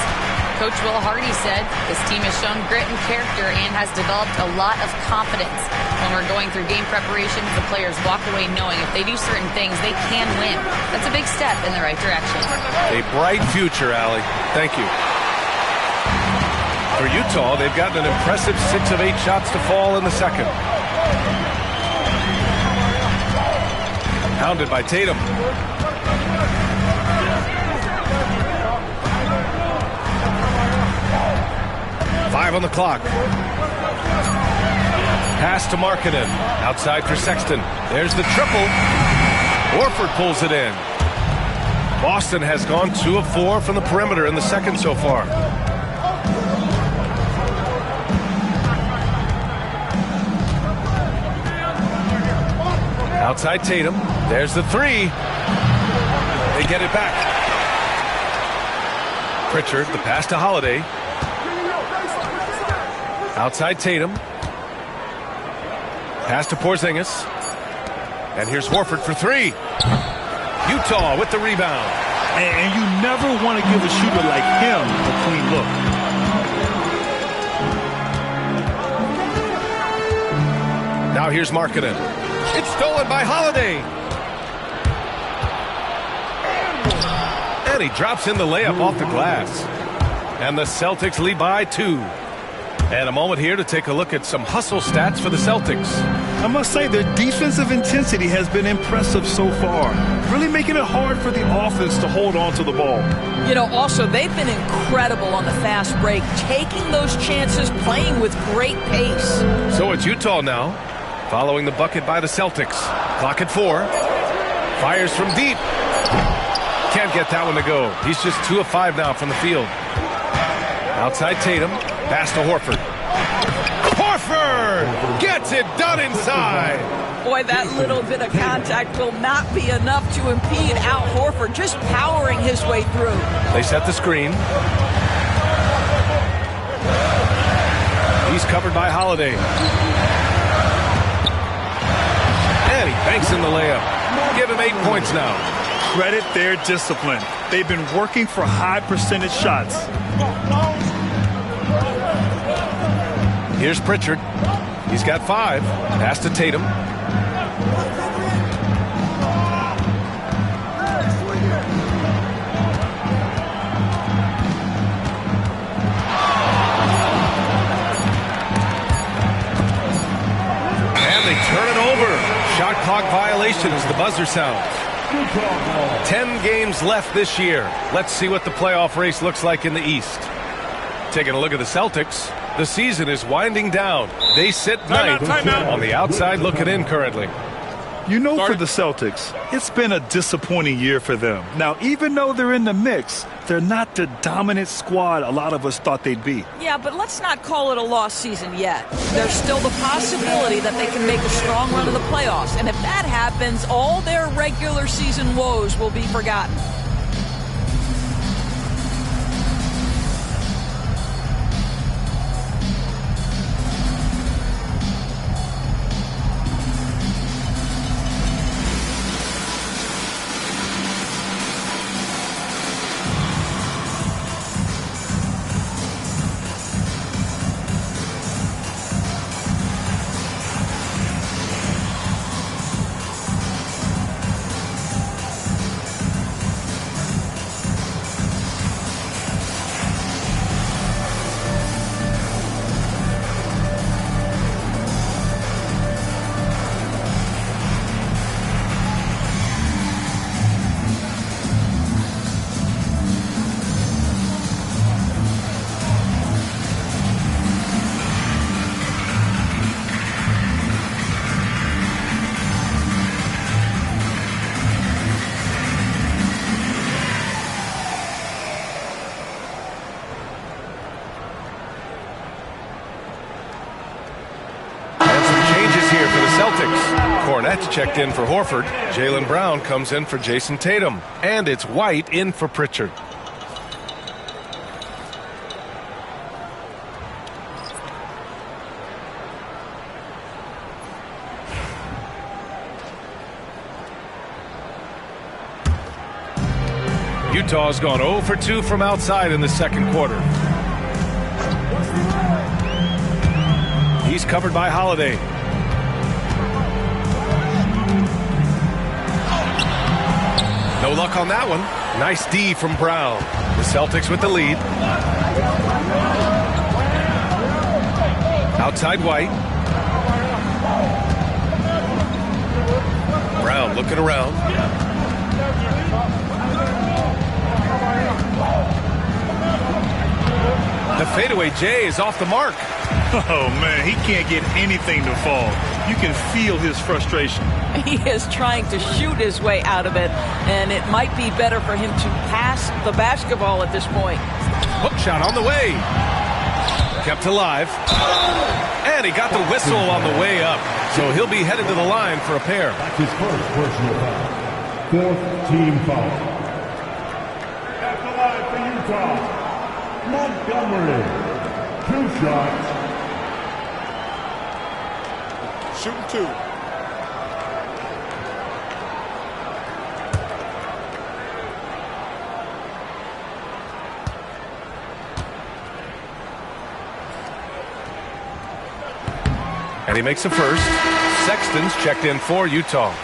Coach Will Hardy said this team has shown grit and character and has developed a lot of confidence. When we're going through game preparations, the players walk away knowing if they do certain things, they can win. That's a big step in the right direction. A bright future, Allie. Thank you. For Utah, they've gotten an impressive 6 of 8 shots to fall in the second. Pounded by Tatum. 5 on the clock. Pass to Markkanen. Outside for Sexton. There's the triple. Horford pulls it in. Boston has gone 2 of 4 from the perimeter in the second so far. Outside Tatum. There's the 3. They get it back. Pritchard, the pass to Holiday. Outside Tatum. Pass to Porzingis. And here's Horford for 3. Utah with the rebound. And you never want to give a shooter like him a clean look. Now here's Markkanen. It's stolen by Holiday. And he drops in the layup off the glass. And the Celtics lead by 2. And a moment here to take a look at some hustle stats for the Celtics. I must say their defensive intensity has been impressive so far, really making it hard for the offense to hold on to the ball. You know, also, they've been incredible on the fast break, taking those chances, playing with great pace. So it's Utah now, following the bucket by the Celtics. Clock at 4. Fires from deep. Can't get that one to go. He's just 2 of 5 now from the field. Outside Tatum. Pass to Horford. Horford gets it done inside. Boy, that little bit of contact will not be enough to impede Al Horford, just powering his way through. They set the screen. He's covered by Holiday. And he banks in the layup. Give him 8 points now. Credit their discipline. They've been working for high percentage shots. Here's Pritchard. He's got 5. Pass to Tatum. And they turn it over. Shot clock violation as the buzzer sounds. 10 games left this year. Let's see what the playoff race looks like in the East. Taking a look at the Celtics. The season is winding down. They sit ninth on the outside looking in currently. You know, for the Celtics, it's been a disappointing year for them. Now, even though they're in the mix, they're not the dominant squad a lot of us thought they'd be. Yeah, but let's not call it a lost season yet. There's still the possibility that they can make a strong run of the playoffs. And if that happens, all their regular season woes will be forgotten. Cornette checked in for Horford. Jaylen Brown comes in for Jason Tatum. And it's White in for Pritchard. Utah's gone 0 for 2 from outside in the second quarter. He's covered by Holiday. No luck on that one. Nice D from Brown. The Celtics with the lead. Outside White. Brown looking around. The fadeaway J is off the mark. Oh, man, he can't get anything to fall. You can feel his frustration. He is trying to shoot his way out of it, and it might be better for him to pass the basketball at this point. Hook shot on the way. Kept alive. And he got the whistle on the way up. So he'll be headed to the line for a pair. That's his first personal foul. Fourth team foul. At the line for Utah, Montgomery. 2 shots. Shooting 2. And he makes a first. Sexton's checked in for Utah.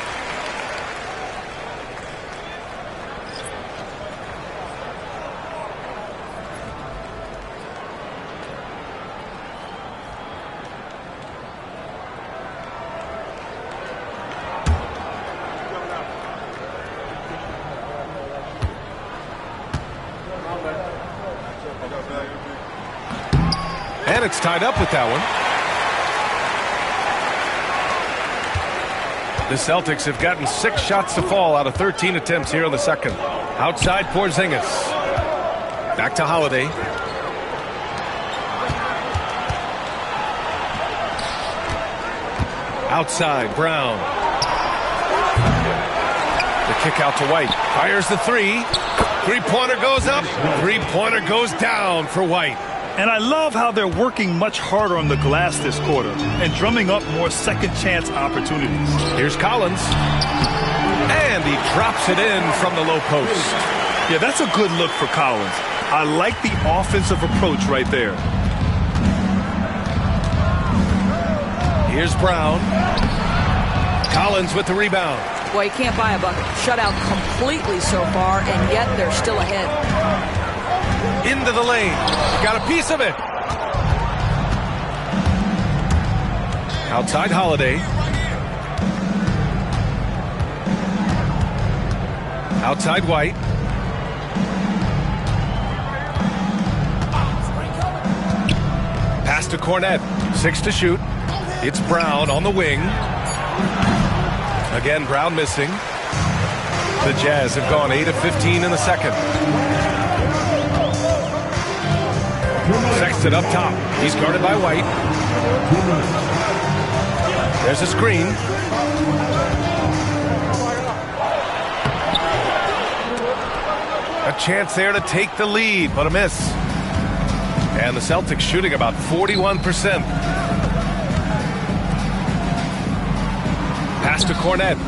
And it's tied up with that one. The Celtics have gotten 6 shots to fall out of 13 attempts here in the second. Outside Porzingis. Back to Holiday. Outside Brown. The kick out to White. Fires the 3. 3-pointer goes up. 3-pointer goes down for White. And I love how they're working much harder on the glass this quarter and drumming up more second chance opportunities. Here's Collins. And he drops it in from the low post. Yeah, that's a good look for Collins. I like the offensive approach right there. Here's Brown. Collins with the rebound. Well, you can't buy a bucket. Shut out completely so far, and yet they're still ahead. Into the lane. Got a piece of it. Outside Holiday. Outside White. Pass to Cornette. 6 to shoot. It's Brown on the wing. Again, Brown missing. The Jazz have gone 8 of 15 in the second. Sexton up top. He's guarded by White. There's a screen. A chance there to take the lead, but a miss. And the Celtics shooting about 41%. Pass to Cornette.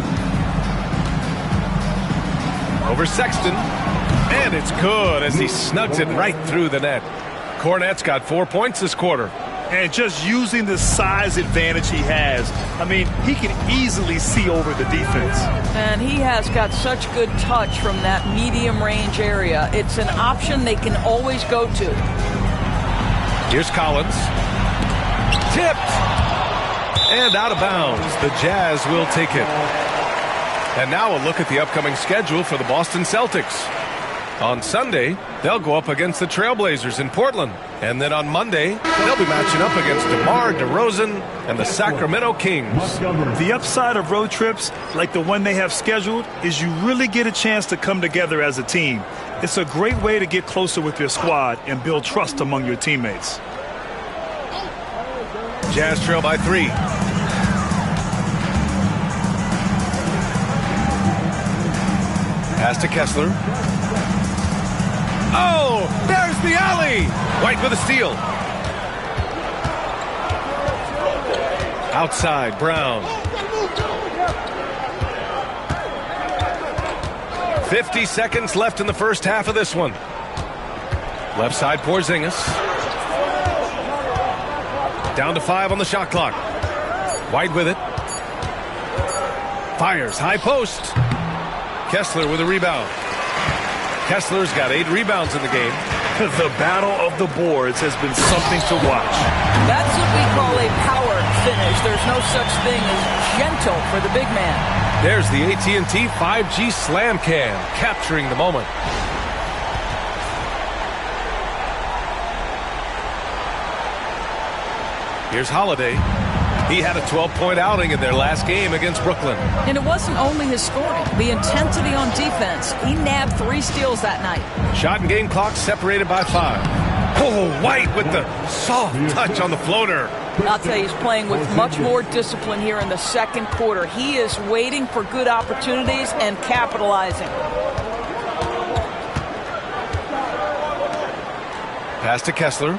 Over Sexton. And it's good as he snugs it right through the net. Cornette's got 4 points this quarter. And just using the size advantage he has, I mean, he can easily see over the defense. And he has got such good touch from that medium range area. It's an option they can always go to. Here's Collins. Tipped. And out of bounds. The Jazz will take it. And now a look at the upcoming schedule for the Boston Celtics. On Sunday, they'll go up against the Trailblazers in Portland. And then on Monday, they'll be matching up against DeMar DeRozan and the Sacramento Kings. The upside of road trips, like the one they have scheduled, is you really get a chance to come together as a team. It's a great way to get closer with your squad and build trust among your teammates. Jazz trail by 3. Pass to Kessler. Oh, there's the alley. White with a steal. Outside, Brown. 50 seconds left in the first half of this one. Left side, Porzingis. Down to 5 on the shot clock. White with it. Fires, high post. Kessler with a rebound. Kessler's got 8 rebounds in the game. The battle of the boards has been something to watch. That's what we call a power finish. There's no such thing as gentle for the big man. There's the AT&T 5G Slam Cam, capturing the moment. Here's Holiday. He had a 12-point outing in their last game against Brooklyn. And it wasn't only his scoring. The intensity on defense. He nabbed 3 steals that night. Shot and game clock separated by 5. Oh, White with the soft touch on the floater. I'll tell you, he's playing with much more discipline here in the second quarter. He is waiting for good opportunities and capitalizing. Pass to Kessler.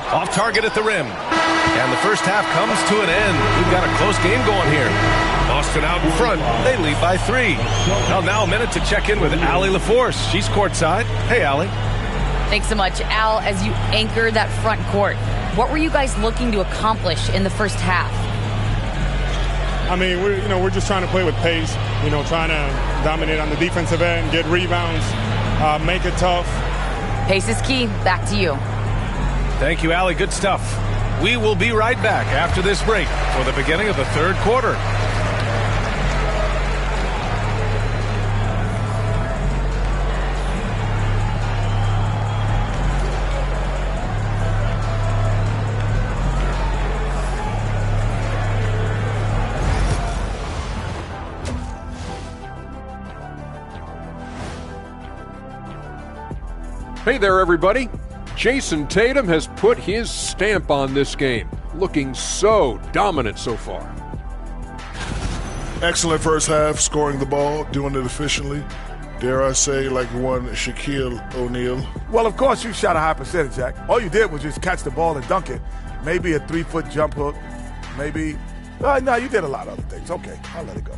Off target at the rim. And the first half comes to an end. We've got a close game going here. Boston out in front. They lead by 3. Well, now a minute to check in with Allie LaForce. She's courtside. Hey, Allie. Thanks so much. Al, as you anchor that front court, what were you guys looking to accomplish in the first half? I mean, we're just trying to play with pace, trying to dominate on the defensive end, get rebounds, make it tough. Pace is key. Back to you. Thank you, Allie. Good stuff. We will be right back after this break for the beginning of the third quarter. Hey there, everybody. Jason Tatum has put his stamp on this game, looking so dominant so far. Excellent first half, scoring the ball, doing it efficiently. Dare I say, like one Shaquille O'Neal. Well, of course, you shot a high percentage, Jack. All you did was just catch the ball and dunk it. Maybe a 3-foot jump hook. Maybe. No, you did a lot of other things. Okay, I'll let it go.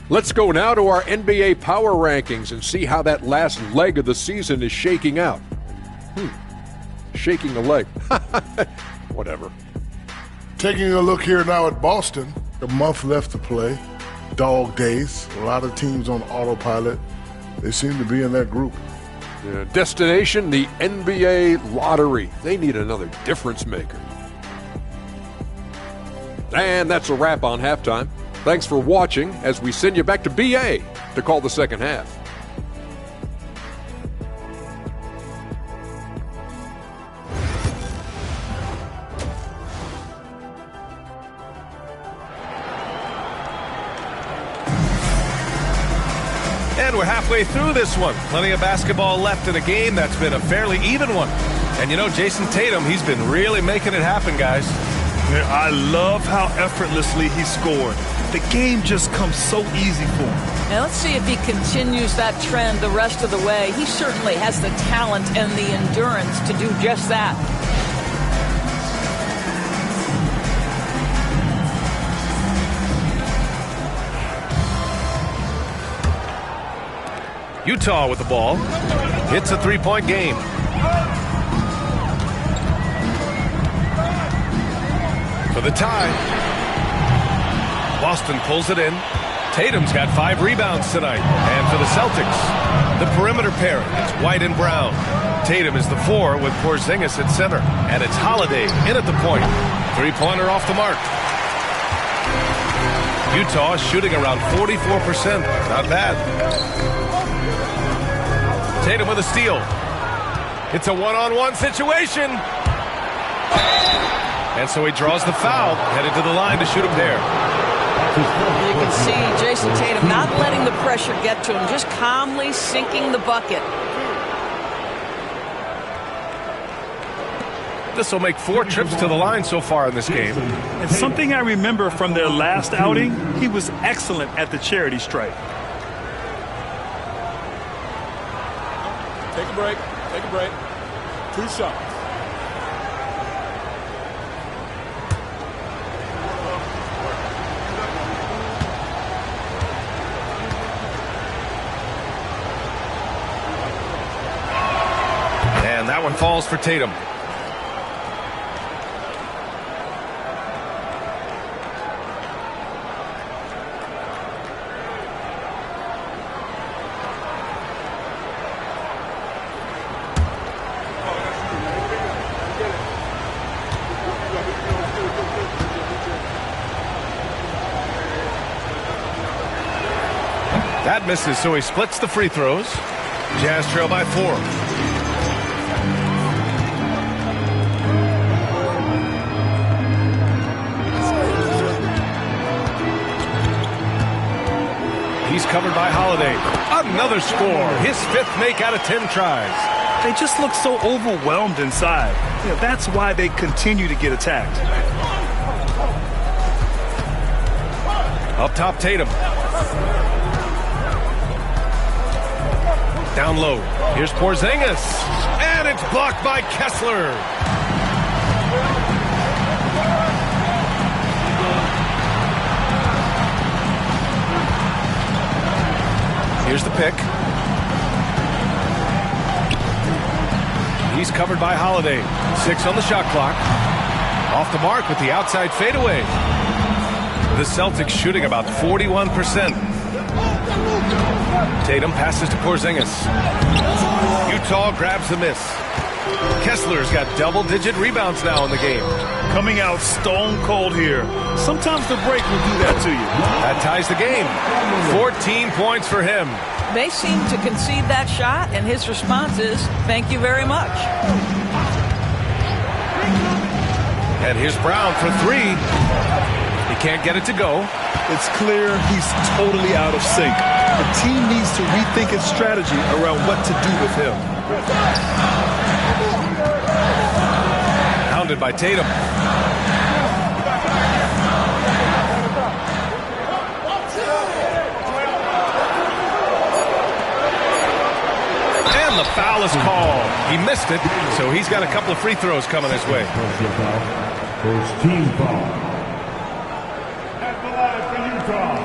Let's go now to our NBA power rankings and see how that last leg of the season is shaking out. Shaking a leg. Whatever. Taking a look here now at Boston. A month left to play. Dog days. A lot of teams on autopilot. They seem to be in that group. Destination, the NBA lottery. They need another difference maker. And that's a wrap on halftime. Thanks for watching as we send you back to BA to call the second half. And we're halfway through this one. Plenty of basketball left in a game that's been a fairly even one. And Jason Tatum, he's been really making it happen, guys. I love how effortlessly he scored. The game just comes so easy for him. Now let's see if he continues that trend the rest of the way. He certainly has the talent and the endurance to do just that. Utah with the ball. It's a 3-point game. For the tie. Boston pulls it in. Tatum's got 5 rebounds tonight. And for the Celtics, the perimeter pair, it's White and Brown. Tatum is the 4 with Porzingis at center. And it's Holiday in at the point. 3-pointer off the mark. Utah shooting around 44%. Not bad. Tatum with a steal. It's a one-on-one situation. And so he draws the foul, headed to the line to shoot a pair. You can see Jason Tatum not letting the pressure get to him, just calmly sinking the bucket. This will make 4 trips to the line so far in this game. And something I remember from their last outing, he was excellent at the charity stripe. Take a break. Take a break. 2 shots. And that one falls for Tatum. That misses, so he splits the free throws. Jazz trail by 4. He's covered by Holiday. Another score. His 5th make out of 10 tries. They just look so overwhelmed inside. That's why they continue to get attacked. Up top, Tatum. Down low. Here's Porzingis. And it's blocked by Kessler. Here's the pick. He's covered by Holiday. 6 on the shot clock. Off the mark with the outside fadeaway. The Celtics shooting about 41%. Tatum passes to Porzingis. Utah grabs the miss. Kessler's got double-digit rebounds now in the game. Coming out stone cold here. Sometimes the break will do that to you. That ties the game. 14 points for him. They seem to concede that shot, and his response is, thank you very much. And here's Brown for 3. He can't get it to go. It's clear he's totally out of sync. The team needs to rethink its strategy around what to do with him. Hounded by Tatum. And the foul is called. He missed it, so he's got a couple of free throws coming his way. First team foul. At the line for Utah,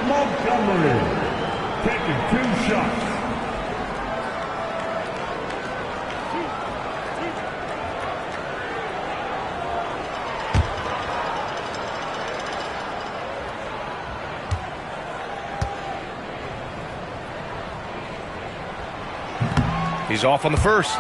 Montgomery taking 2 shots. He's off on the first.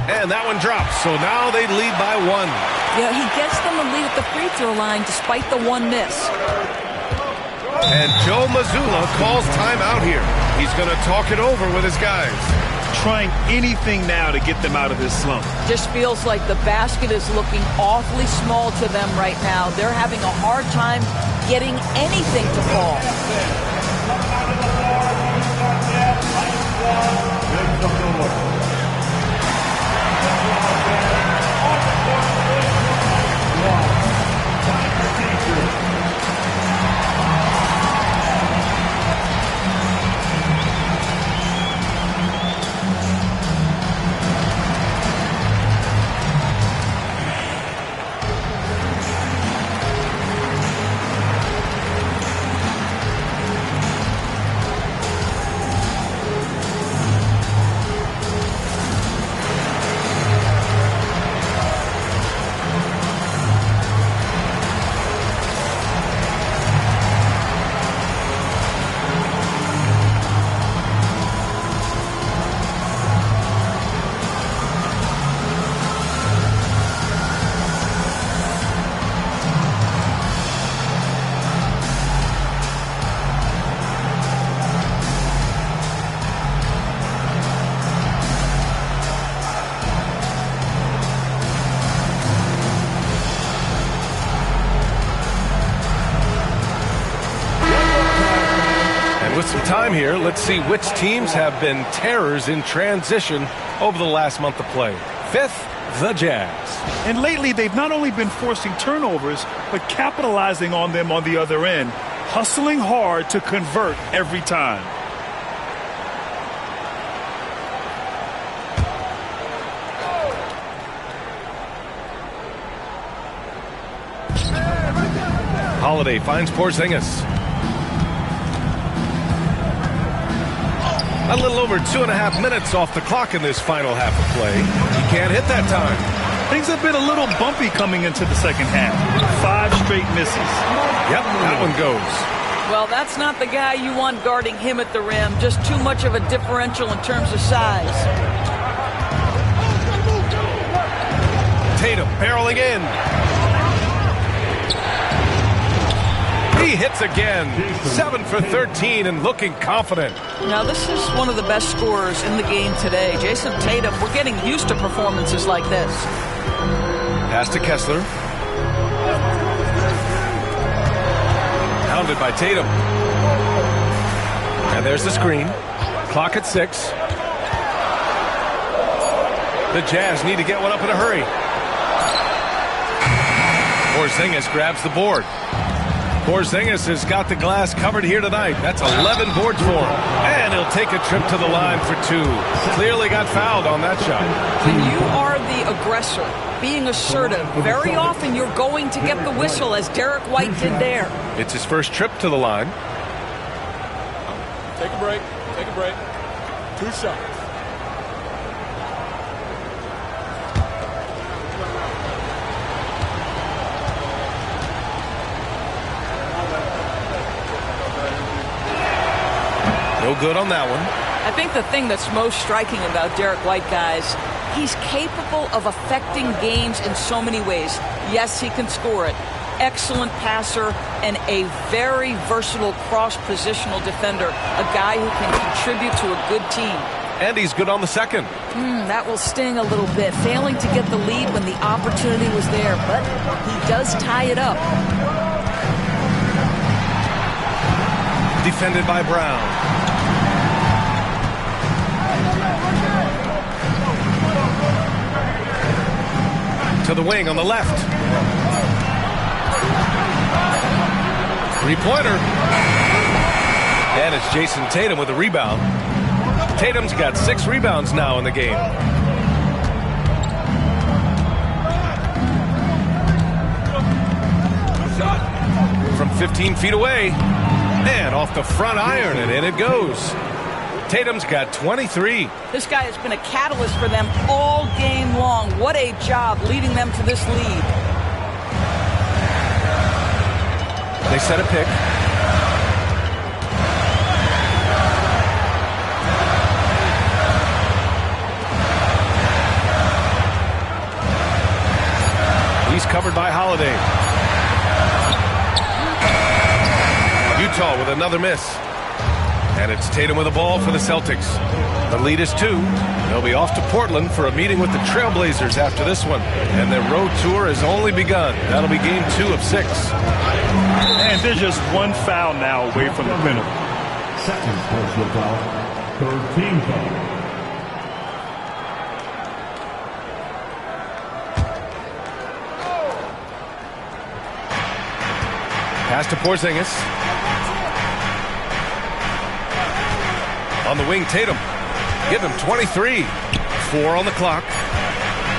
And that one drops, so now they lead by 1. Yeah, he gets them to lead at the free throw line despite the 1 miss. And Joe Mazzulla calls timeout here. He's going to talk it over with his guys. Trying anything now to get them out of this slump. Just feels like the basket is looking awfully small to them right now. They're having a hard time getting anything to fall. With some time here, let's see which teams have been terrors in transition over the last month of play. 5th, the Jazz. And lately, they've not only been forcing turnovers, but capitalizing on them on the other end, hustling hard to convert every time. Holiday finds Porzingis. A little over 2.5 minutes off the clock in this final half of play. He can't hit that time. Things have been a little bumpy coming into the second half. 5 straight misses. Yep, that one goes. Well, that's not the guy you want guarding him at the rim. Just too much of a differential in terms of size. Tatum barreling in. He hits again. 7 for 13 and looking confident. Now, this is one of the best scorers in the game today. Jason Tatum, we're getting used to performances like this. Pass to Kessler. Hounded by Tatum. And there's the screen. Clock at 6. The Jazz need to get one up in a hurry. Porzingis grabs the board. Porzingis has got the glass covered here tonight. That's 11 boards for him. And he'll take a trip to the line for 2. Clearly got fouled on that shot. When you are the aggressor, being assertive, very often you're going to get the whistle, as Derek White did there. It's his first trip to the line. Take a break. Take a break. 2 shots. No good on that one. I think the thing that's most striking about Derek White, guys, he's capable of affecting games in so many ways. Yes, he can score it. Excellent passer and a very versatile cross-positional defender. A guy who can contribute to a good team. And he's good on the second. That will sting a little bit. Failing to get the lead when the opportunity was there, but he does tie it up. Defended by Brown. To the wing on the left. 3-pointer. And it's Jason Tatum with a rebound. Tatum's got 6 rebounds now in the game. From 15 feet away. And off the front iron, and in it goes. Tatum's got 23. This guy has been a catalyst for them all game long. What a job leading them to this lead. They set a pick. He's covered by Holiday. Utah with another miss. And it's Tatum with a ball for the Celtics. The lead is 2. They'll be off to Portland for a meeting with the Trailblazers after this one. And their road tour has only begun. That'll be game 2 of 6. And there's just 1 foul now away from the penalty. Second personal foul. 3rd team foul. Pass to Porzingis. On the wing, Tatum. Give him 23. 4 on the clock.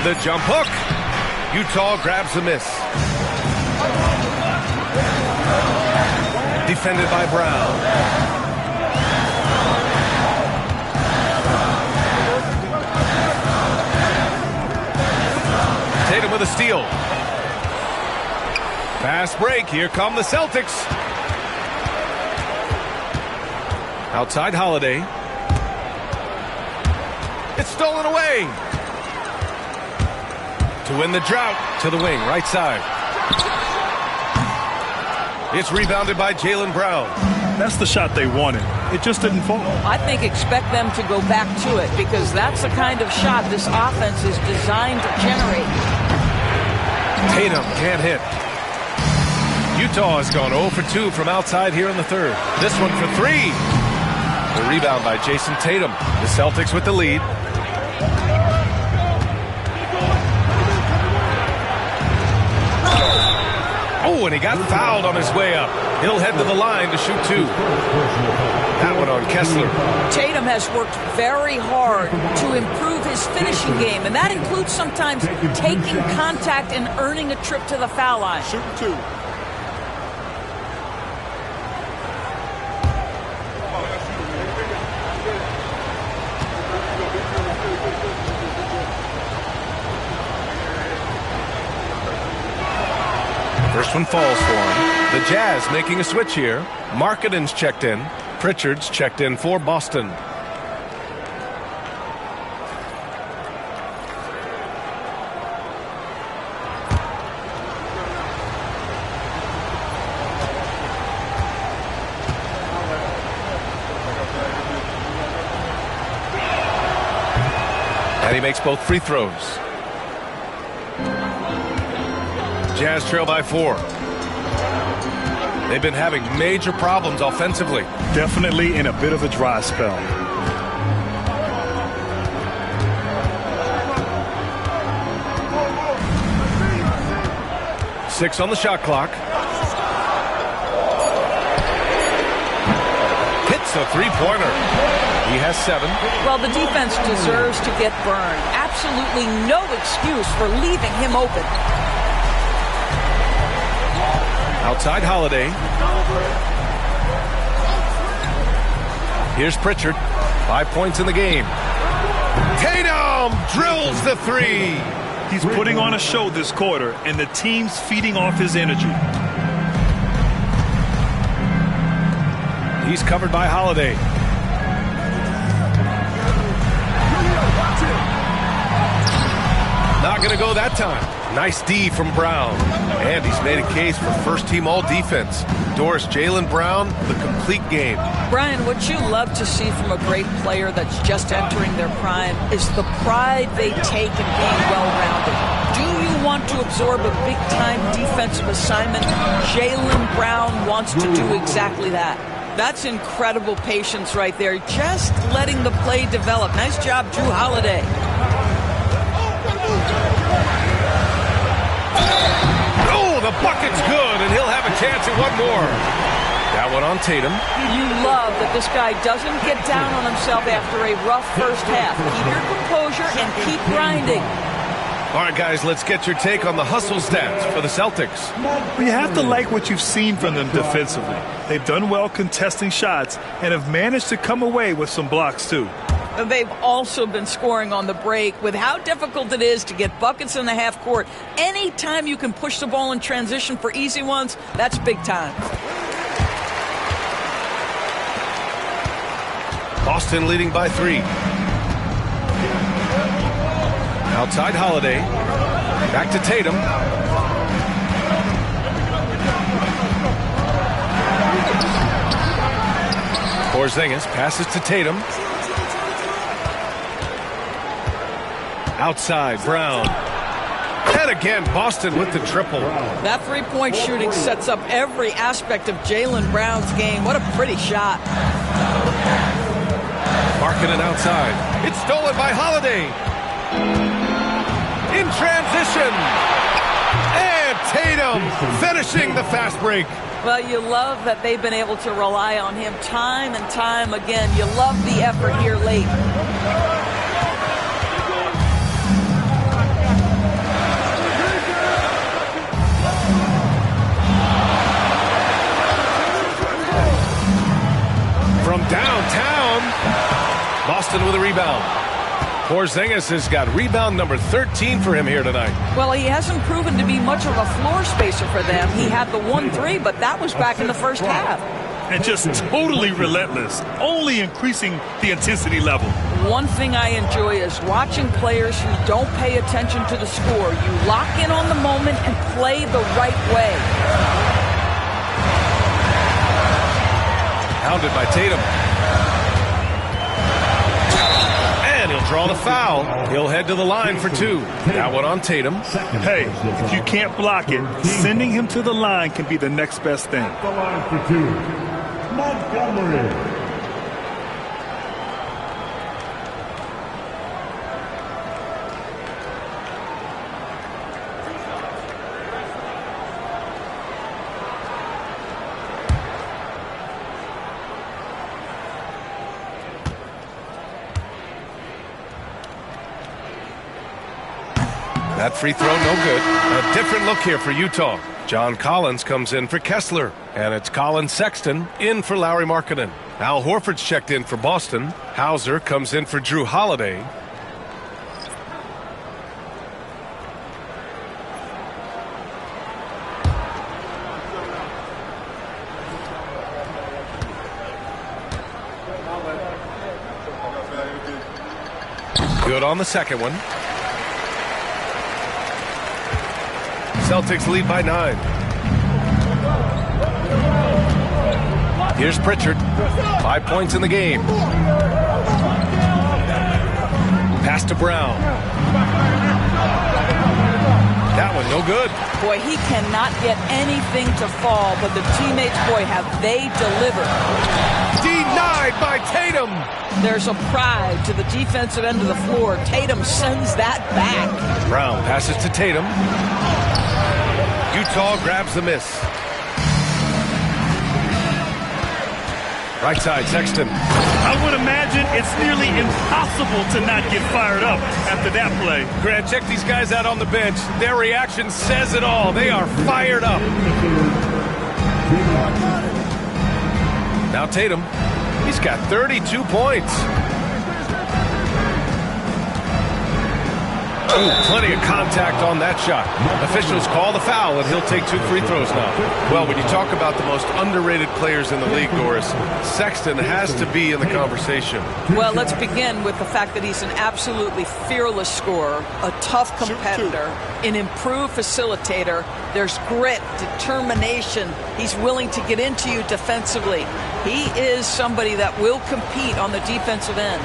The jump hook. Utah grabs the miss. Defended by Brown. Tatum with a steal. Fast break. Here come the Celtics. Outside Holiday. It's stolen away. To win the drought, to the wing, right side. It's rebounded by Jaylen Brown. That's the shot they wanted. It just didn't fall. I think expect them to go back to it, because that's the kind of shot this offense is designed to generate. Tatum can't hit. Utah has gone 0 for 2 from outside here in the 3rd. This one for 3. The rebound by Jason Tatum. The Celtics with the lead. Oh, and he got fouled on his way up. He'll head to the line to shoot 2. That one on Kessler. Tatum has worked very hard to improve his finishing game, and that includes sometimes taking contact and earning a trip to the foul line. Shooting 2. First one falls for him. The Jazz making a switch here. Markkanen's checked in. Pritchard's checked in for Boston. And he makes both free throws. Jazz trail by 4. They've been having major problems offensively. Definitely in a bit of a dry spell. Six on the shot clock. Hits a three-pointer. He has 7. Well, the defense deserves to get burned. Absolutely no excuse for leaving him open. Outside Holiday. Here's Pritchard. 5 points in the game. Tatum drills the 3. He's putting on a show this quarter, and the team's feeding off his energy. He's covered by Holiday. Not going to go that time. Nice D from Brown. And he's made a case for first-team all-defense. Doris, Jaylen Brown, the complete game. Brian, what you love to see from a great player that's just entering their prime is the pride they take in being well-rounded. Do you want to absorb a big-time defensive assignment? Jaylen Brown wants to do exactly that. That's incredible patience right there. Just letting the play develop. Nice job, Jrue Holiday. Oh, the bucket's good, and he'll have a chance at one more. That one on Tatum. You love that this guy doesn't get down on himself after a rough first half. Keep your composure and keep grinding. All right, guys, let's get your take on the hustle stats for the Celtics. Well, you have to like what you've seen from them defensively. They've done well contesting shots and have managed to come away with some blocks, too. And they've also been scoring on the break. With how difficult it is to get buckets in the half court, anytime you can push the ball in transition for easy ones, that's big time. Boston leading by 3. Outside Holiday. Back to Tatum. Porzingis passes to Tatum. Outside, Brown. And again, Boston with the triple. That three-point shooting sets up every aspect of Jaylen Brown's game. What a pretty shot. Markkanen outside. It's stolen by Holiday. In transition. And Tatum finishing the fast break. Well, you love that they've been able to rely on him time and time again. You love the effort here late. From downtown, Boston with a rebound. Porzingis has got rebound number 13 for him here tonight. Well, he hasn't proven to be much of a floor spacer for them. He had the 1-3, but that was back in the first half. And just totally relentless, only increasing the intensity level. One thing I enjoy is watching players who don't pay attention to the score. You lock in on the moment and play the right way. Hounded by Tatum. And he'll draw the foul. He'll head to the line for 2. That one on Tatum. Hey, if you can't block it, sending him to the line can be the next best thing. The line for 2, Montgomery. That free throw, no good. A different look here for Utah. John Collins comes in for Kessler. And it's Colin Sexton in for Lauri Markkanen. Al Horford's checked in for Boston. Hauser comes in for Jrue Holiday. Good on the second one. Celtics lead by 9. Here's Pritchard. 5 points in the game. Pass to Brown. That one no good. Boy, he cannot get anything to fall, but the teammates, boy, have they delivered. Denied by Tatum. There's a pride to the defensive end of the floor. Tatum sends that back. Brown passes to Tatum. Utah grabs the miss. Right side, Sexton. I would imagine it's nearly impossible to not get fired up after that play. Grant, check these guys out on the bench. Their reaction says it all. They are fired up. Now Tatum. He's got 32 points. Ooh, plenty of contact on that shot. Officials call the foul, and he'll take 2 free throws now. Well, when you talk about the most underrated players in the league, Doris, Sexton has to be in the conversation. Well, let's begin with the fact that he's an absolutely fearless scorer, a tough competitor, an improved facilitator. There's grit, determination. He's willing to get into you defensively. He is somebody that will compete on the defensive end.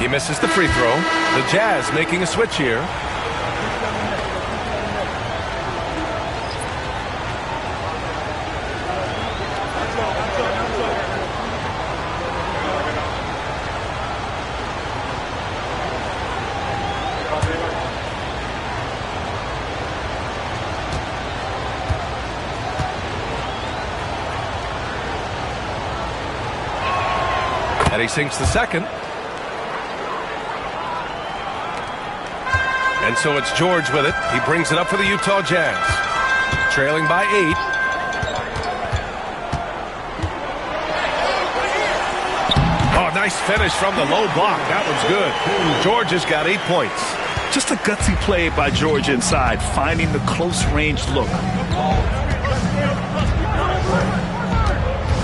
He misses the free throw. The Jazz making a switch here. And he sinks the second. And so it's George with it. He brings it up for the Utah Jazz. Trailing by 8. Oh, nice finish from the low block. That one's good. George has got 8 points. Just a gutsy play by George inside, finding the close-range look.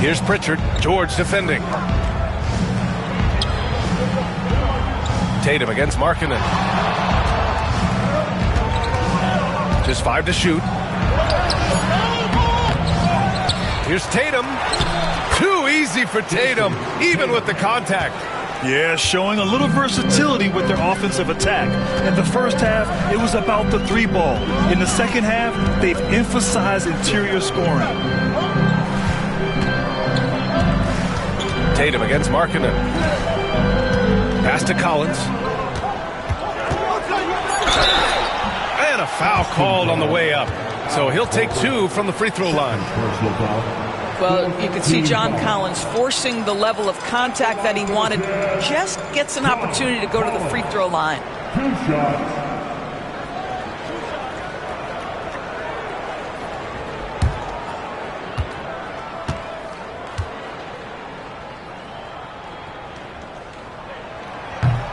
Here's Pritchard. George defending. Tatum against Markkanen. Just 5 to shoot. Here's Tatum. Too easy for Tatum, even with the contact. Yeah, showing a little versatility with their offensive attack. In the first half, it was about the 3 ball. In the second half, they've emphasized interior scoring. Tatum against Markkanen. Pass to Collins. And a foul called on the way up. So he'll take 2 from the free throw line. Well, you can see John Collins forcing the level of contact that he wanted. Just gets an opportunity to go to the free throw line. 2 shots.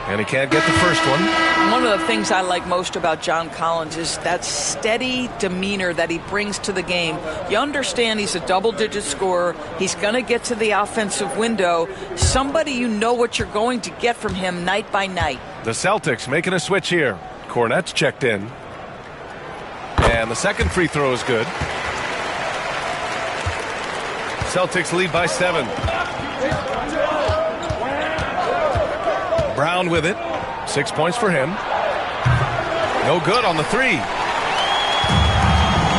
And he can't get the first one. One of the things I like most about John Collins is that steady demeanor that he brings to the game. You understand he's a double-digit scorer. He's going to get to the offensive window. Somebody you know what you're going to get from him night by night. The Celtics making a switch here. Cornette's checked in. And the second free throw is good. Celtics lead by 7. Brown with it. 6 points for him. No good on the 3.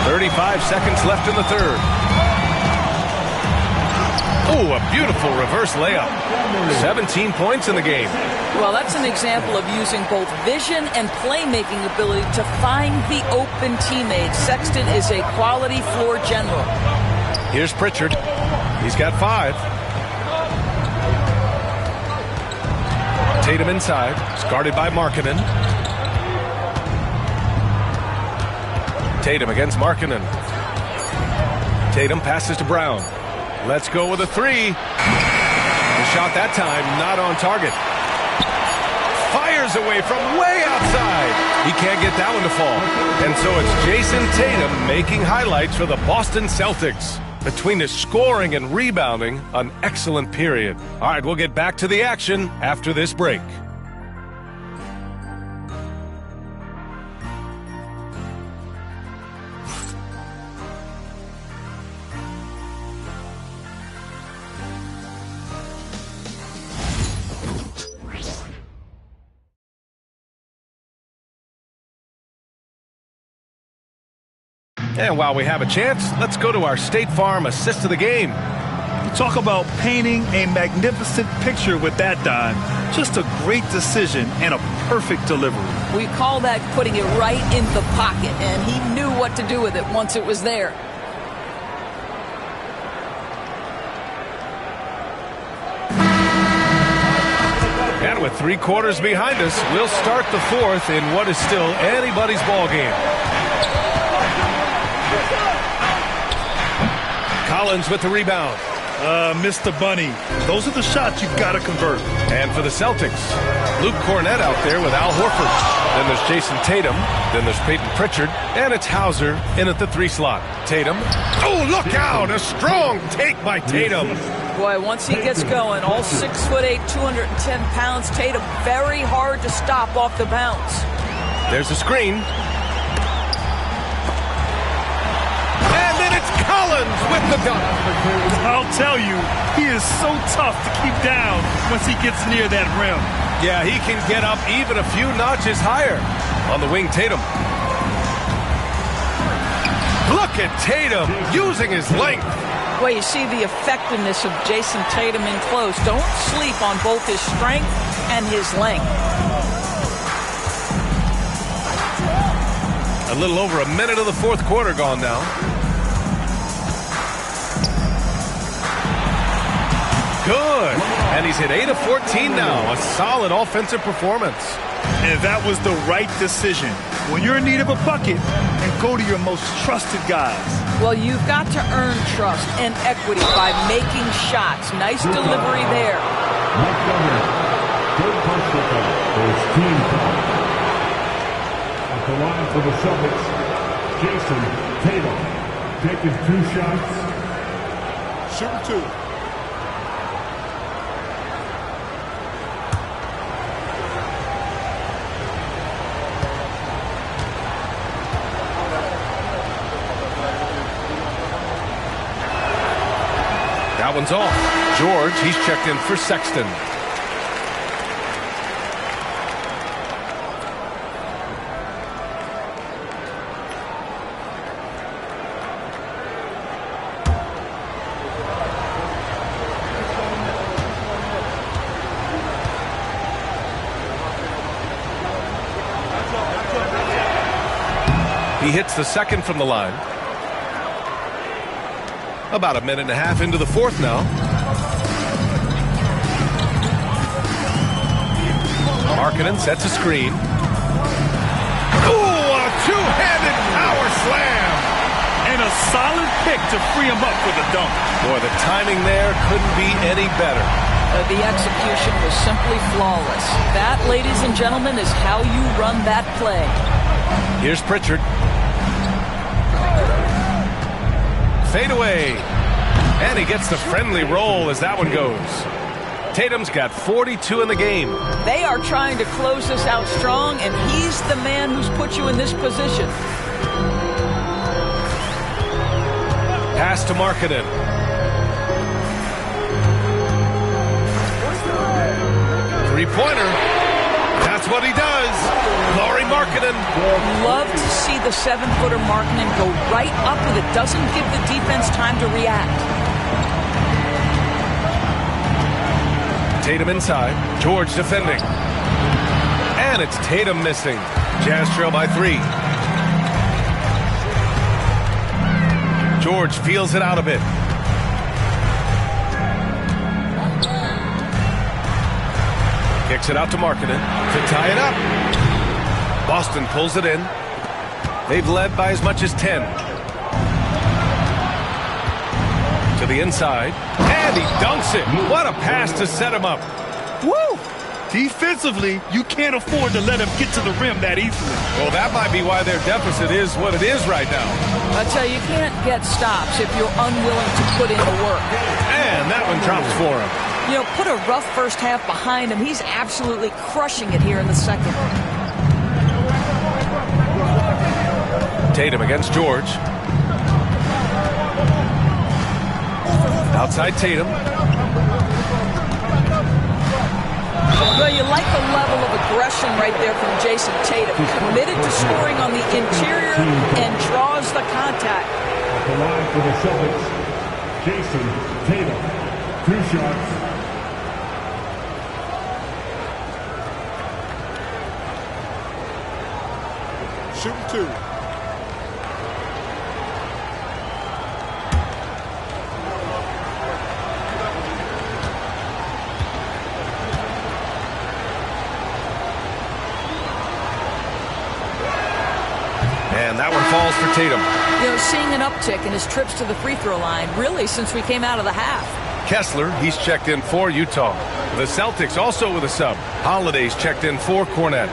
35 seconds left in the third. Oh, a beautiful reverse layup. 17 points in the game. Well, that's an example of using both vision and playmaking ability to find the open teammates. Sexton is a quality floor general. Here's Pritchard. He's got 5. Tatum inside. It's guarded by Markkanen. Tatum against Markkanen. Tatum passes to Brown. Let's go with a 3. The shot that time not on target. Fires away from way outside. He can't get that one to fall. And so it's Jason Tatum making highlights for the Boston Celtics. Between his scoring and rebounding, an excellent period. All right, we'll get back to the action after this break. And while we have a chance, let's go to our State Farm assist of the game. Talk about painting a magnificent picture with that dime. Just a great decision and a perfect delivery. We call that putting it right in the pocket, and he knew what to do with it once it was there. And with 3 quarters behind us, we'll start the fourth in what is still anybody's ball game. Collins with the rebound. Mr. Bunny. Those are the shots you've got to convert. And for the Celtics, Luke Cornett out there with Al Horford. Then there's Jason Tatum. Then there's Peyton Pritchard. And it's Hauser in at the 3 slot. Tatum. Oh, look out! A strong take by Tatum. Boy, once he gets going, all 6'8", 210 pounds, Tatum very hard to stop off the bounce. There's a screen. Collins with the dunk. I'll tell you, he is so tough to keep down once he gets near that rim. Yeah, he can get up even a few notches higher. On the wing, Tatum. Look at Tatum using his length. Well, you see the effectiveness of Jason Tatum in close. Don't sleep on both his strength and his length. A little over a minute of the fourth quarter gone now. Good. And he's hit 8 of 14 now. A solid offensive performance. And that was the right decision. When you're in need of a bucket, and go to your most trusted guys. Well, you've got to earn trust and equity by making shots. Nice delivery there. Good personal foul for his team foul. At the line for the Celtics, Jason Tatum taking 2 shots. Shooting 2. That one's off. George, he's checked in for Sexton. He hits the second from the line. About a minute and a half into the fourth now. Markkanen sets a screen. Ooh, a two-handed power slam. And a solid pick to free him up for the dunk. Boy, the timing there couldn't be any better. The execution was simply flawless. That, ladies and gentlemen, is how you run that play. Here's Pritchard. Fade away. And he gets the friendly roll as that one goes. Tatum's got 42 in the game. They are trying to close this out strong, and he's the man who's put you in this position. Pass to Markkanen. Three-pointer. That's what he does. Lauri Markkanen. Love to see the 7-footer Markkanen go right up with it. Doesn't give the defense time to react. Tatum inside. George defending. And it's Tatum missing. Jazz trail by 3. George feels it out a bit. Kicks it out to Markkanen to tie it up. Boston pulls it in. They've led by as much as 10. To the inside. And he dunks it. What a pass to set him up. Woo! Defensively, you can't afford to let him get to the rim that easily. Well, that might be why their deficit is what it is right now. I tell you, you can't get stops if you're unwilling to put in the work. And that one drops for him. You know, put a rough first half behind him. He's absolutely crushing it here in the second. Tatum against George. Outside Tatum. Well, you like the level of aggression right there from Jason Tatum. Committed to scoring on the interior and draws the contact. At the line for the Celtics, Jason Tatum. 2 shots. Shooting 2. And that one falls for Tatum. You know, seeing an uptick in his trips to the free throw line, really, since we came out of the half. Kessler, he's checked in for Utah. The Celtics also with a sub. Holiday's checked in for Cornette.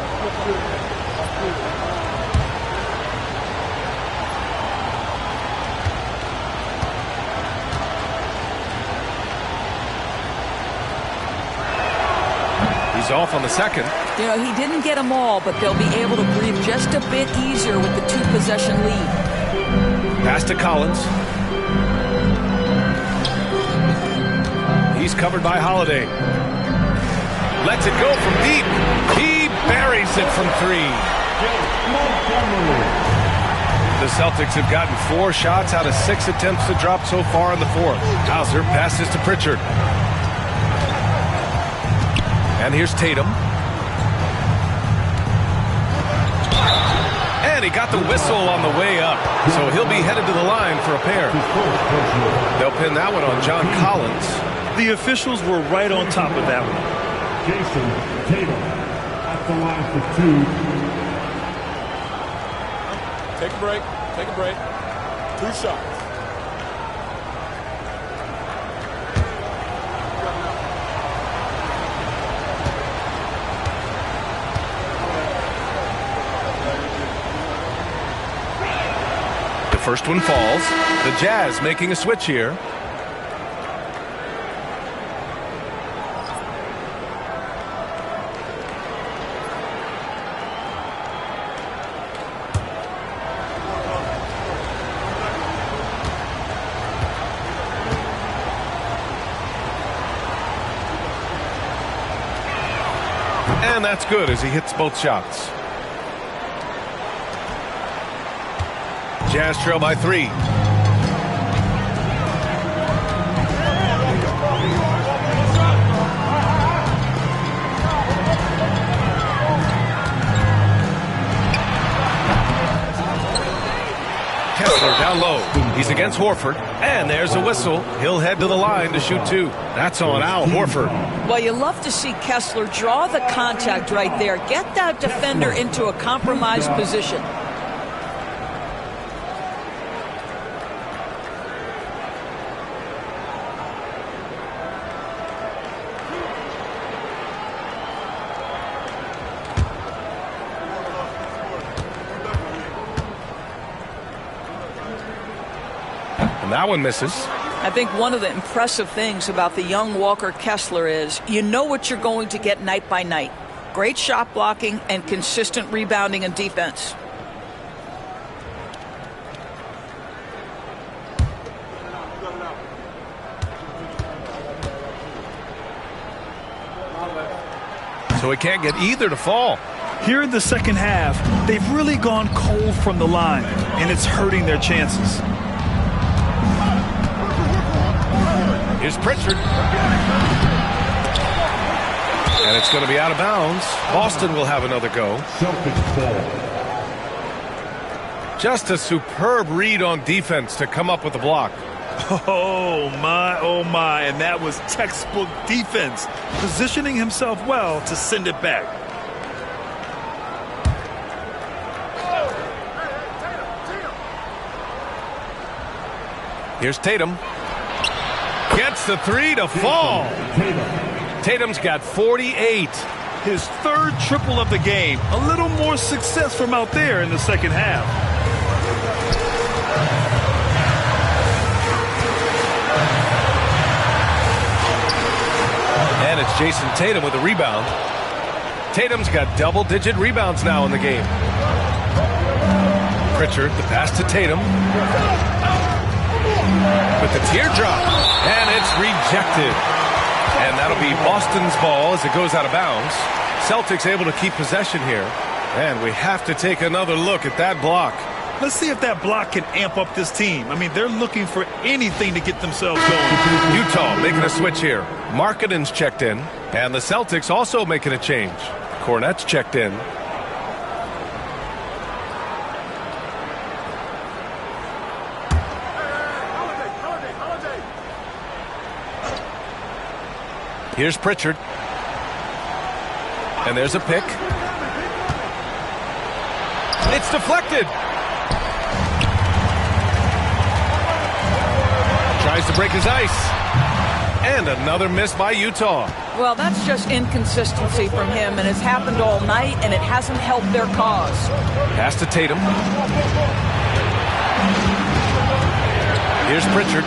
He's off on the second. You know, he didn't get them all, but they'll be able to breathe just a bit easier with the 2-possession lead. Pass to Collins. He's covered by Holiday. Lets it go from deep. He buries it from 3. The Celtics have gotten 4 shots out of 6 attempts to drop so far in the fourth. Hauser passes to Pritchard. And here's Tatum. And he got the whistle on the way up. So he'll be headed to the line for a pair. They'll pin that one on John Collins. The officials were right on top of that one. Jason Tatum at the line for 2. Take a break. Take a break. 2 shots. First one falls. The Jazz making a switch here. And that's good as he hits both shots. Jazz trail by 3. Kessler down low. He's against Horford. And there's a whistle. He'll head to the line to shoot 2. That's on Al Horford. Well, you love to see Kessler draw the contact right there. Get that defender into a compromised position. That one misses. I think one of the impressive things about the young Walker Kessler is you know what you're going to get night by night. Great shot blocking and consistent rebounding and defense. So he can't get either to fall. Here in the second half, they've really gone cold from the line, and it's hurting their chances. Here's Pritchard. And it's going to be out of bounds. Boston will have another go. Celtics ball. Just a superb read on defense to come up with the block. Oh, my. And that was textbook defense, positioning himself well to send it back. Here's Tatum. Gets the 3 to fall. Tatum's got 48. His third triple of the game. A little more success from out there in the second half. And it's Jason Tatum with a rebound. Tatum's got double-digit rebounds now in the game. Pritchard, the pass to Tatum. With the teardrop. And it's rejected. And that'll be Boston's ball as it goes out of bounds. Celtics able to keep possession here. And we have to take another look at that block. Let's see if that block can amp up this team. I mean, they're looking for anything to get themselves going. Utah making a switch here. Markkanen's checked in. And the Celtics also making a change. Cornette's checked in. Here's Pritchard. And there's a pick. It's deflected. Tries to break his ice. And another miss by Utah. Well, that's just inconsistency from him, and it's happened all night, and it hasn't helped their cause. Pass to Tatum. Here's Pritchard.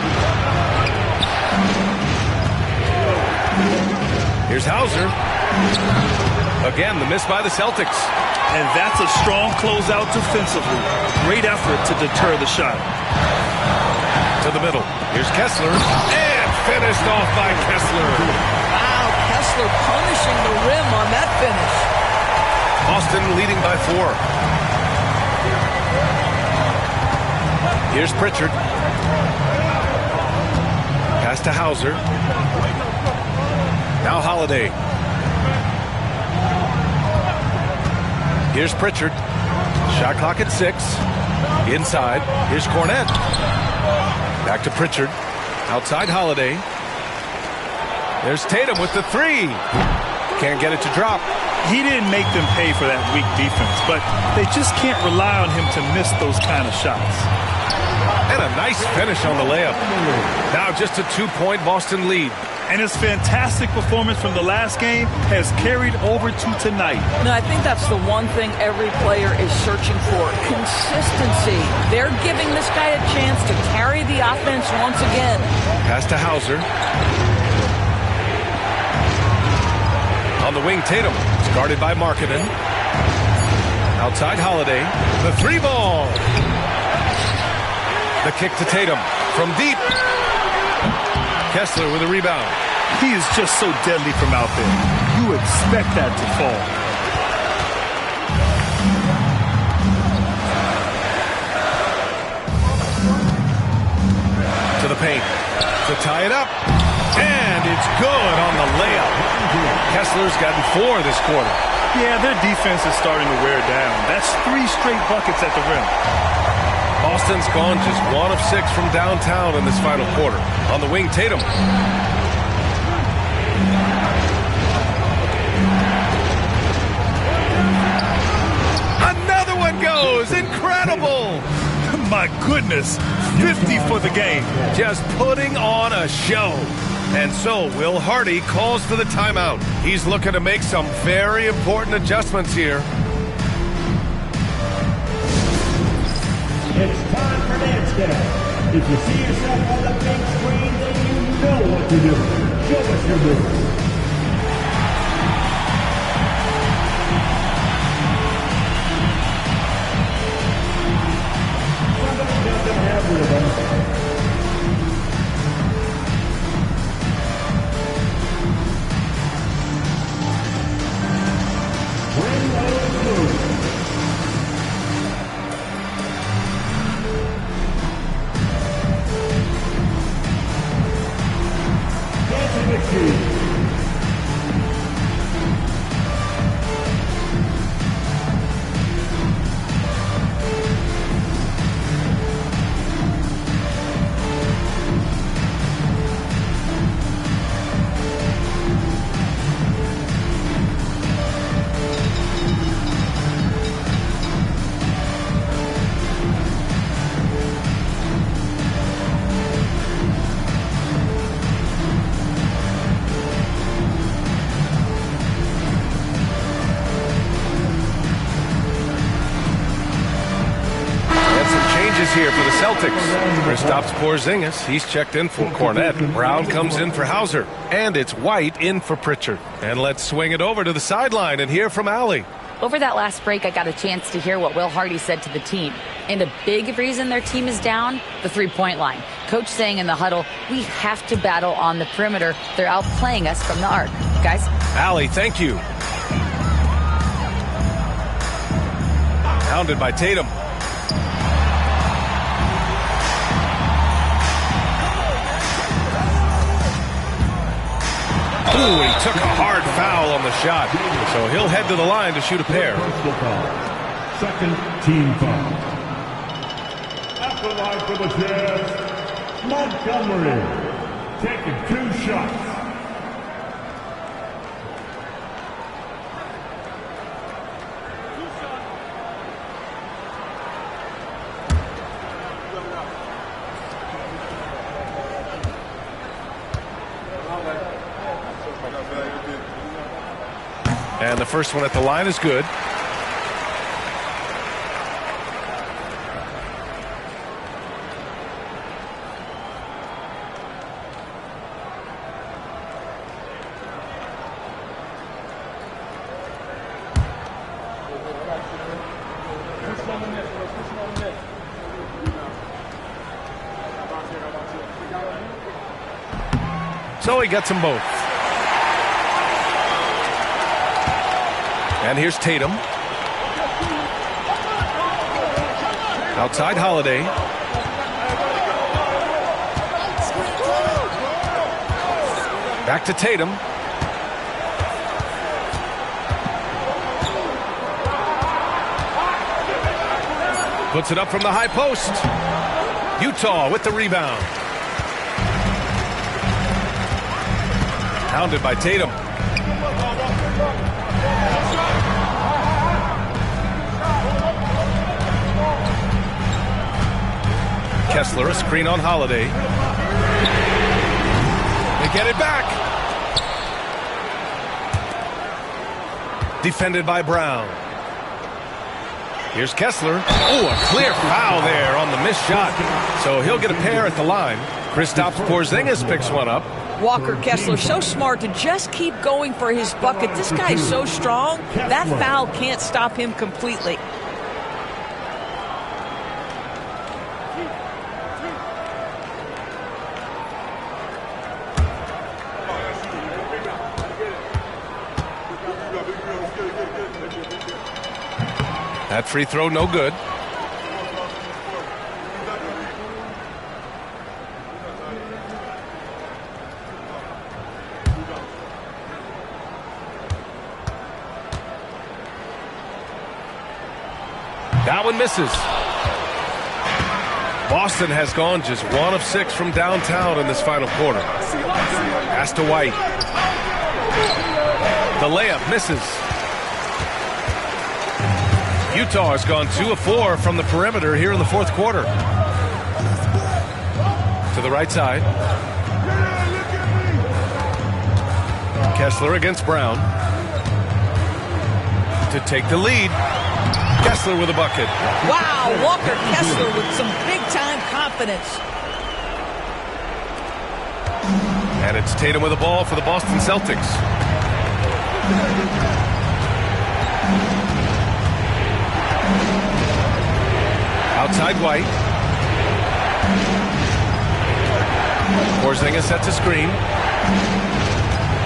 Here's Hauser. Again, the miss by the Celtics. And that's a strong closeout defensively. Great effort to deter the shot. To the middle. Here's Kessler. And finished off by Kessler. Wow, Kessler punishing the rim on that finish. Boston leading by 4. Here's Pritchard. Pass to Hauser. Now Holiday. Here's Pritchard. Shot clock at 6. Inside. Here's Cornette. Back to Pritchard. Outside Holiday. There's Tatum with the 3. Can't get it to drop. He didn't make them pay for that weak defense, but they just can't rely on him to miss those kind of shots. And a nice finish on the layup. Now just a 2-point Boston lead. And his fantastic performance from the last game has carried over to tonight. No, I think that's the one thing every player is searching for. Consistency. They're giving this guy a chance to carry the offense once again. Pass to Hauser. On the wing, Tatum. It's guarded by Markkanen. Outside Holiday. The 3 ball. The kick to Tatum from deep. Kessler with a rebound. He is just so deadly from out there. You expect that to fall. To the paint. To tie it up. And it's good on the layup. Kessler's gotten 4 this quarter. Yeah, their defense is starting to wear down. That's 3 straight buckets at the rim. Boston's gone just 1 of 6 from downtown in this final quarter. On the wing, Tatum. Another one goes. Incredible. My goodness. 50 for the game. Just putting on a show. And so Will Hardy calls for the timeout. He's looking to make some very important adjustments here. It's time for dance day. If you see yourself on the big screen, then you know what to do. Show us your moves. Somebody doesn't have rhythm. Bring those moves. Dancing machine. Celtics. Kristaps Porzingis, he's checked in for Cornette. Brown comes in for Hauser. And it's White in for Pritchard. And let's swing it over to the sideline and hear from Allie. Over that last break, I got a chance to hear what Will Hardy said to the team. And a big reason their team is down, the three-point line. Coach saying in the huddle, we have to battle on the perimeter. They're outplaying us from the arc. Guys? Allie, thank you. Hounded by Tatum. Ooh, he took a hard foul on the shot. So he'll head to the line to shoot a pair. Second team foul. At the line for the Jazz, Montgomery. Taking 2 shots. And the first one at the line is good. So he gets them both. And here's Tatum. Outside Holiday. Back to Tatum. Puts it up from the high post. Utah with the rebound. Hounded by Tatum. Kessler, a screen on Holiday. They get it back. Defended by Brown. Here's Kessler. Oh, a clear foul there on the missed shot. So he'll get a pair at the line. Kristaps Porzingis picks one up. Walker Kessler, so smart to just keep going for his bucket. This guy's so strong, that foul can't stop him completely. That free throw no good. That one misses. Boston has gone just 1 of 6 from downtown in this final quarter. Pass to White. The layup misses. Utah has gone 2 of 4 from the perimeter here in the fourth quarter. To the right side. Kessler against Brown. To take the lead. Kessler with a bucket. Wow, Walker Kessler with some big-time confidence. And it's Tatum with the ball for the Boston Celtics. Outside White. Porzingis sets a screen.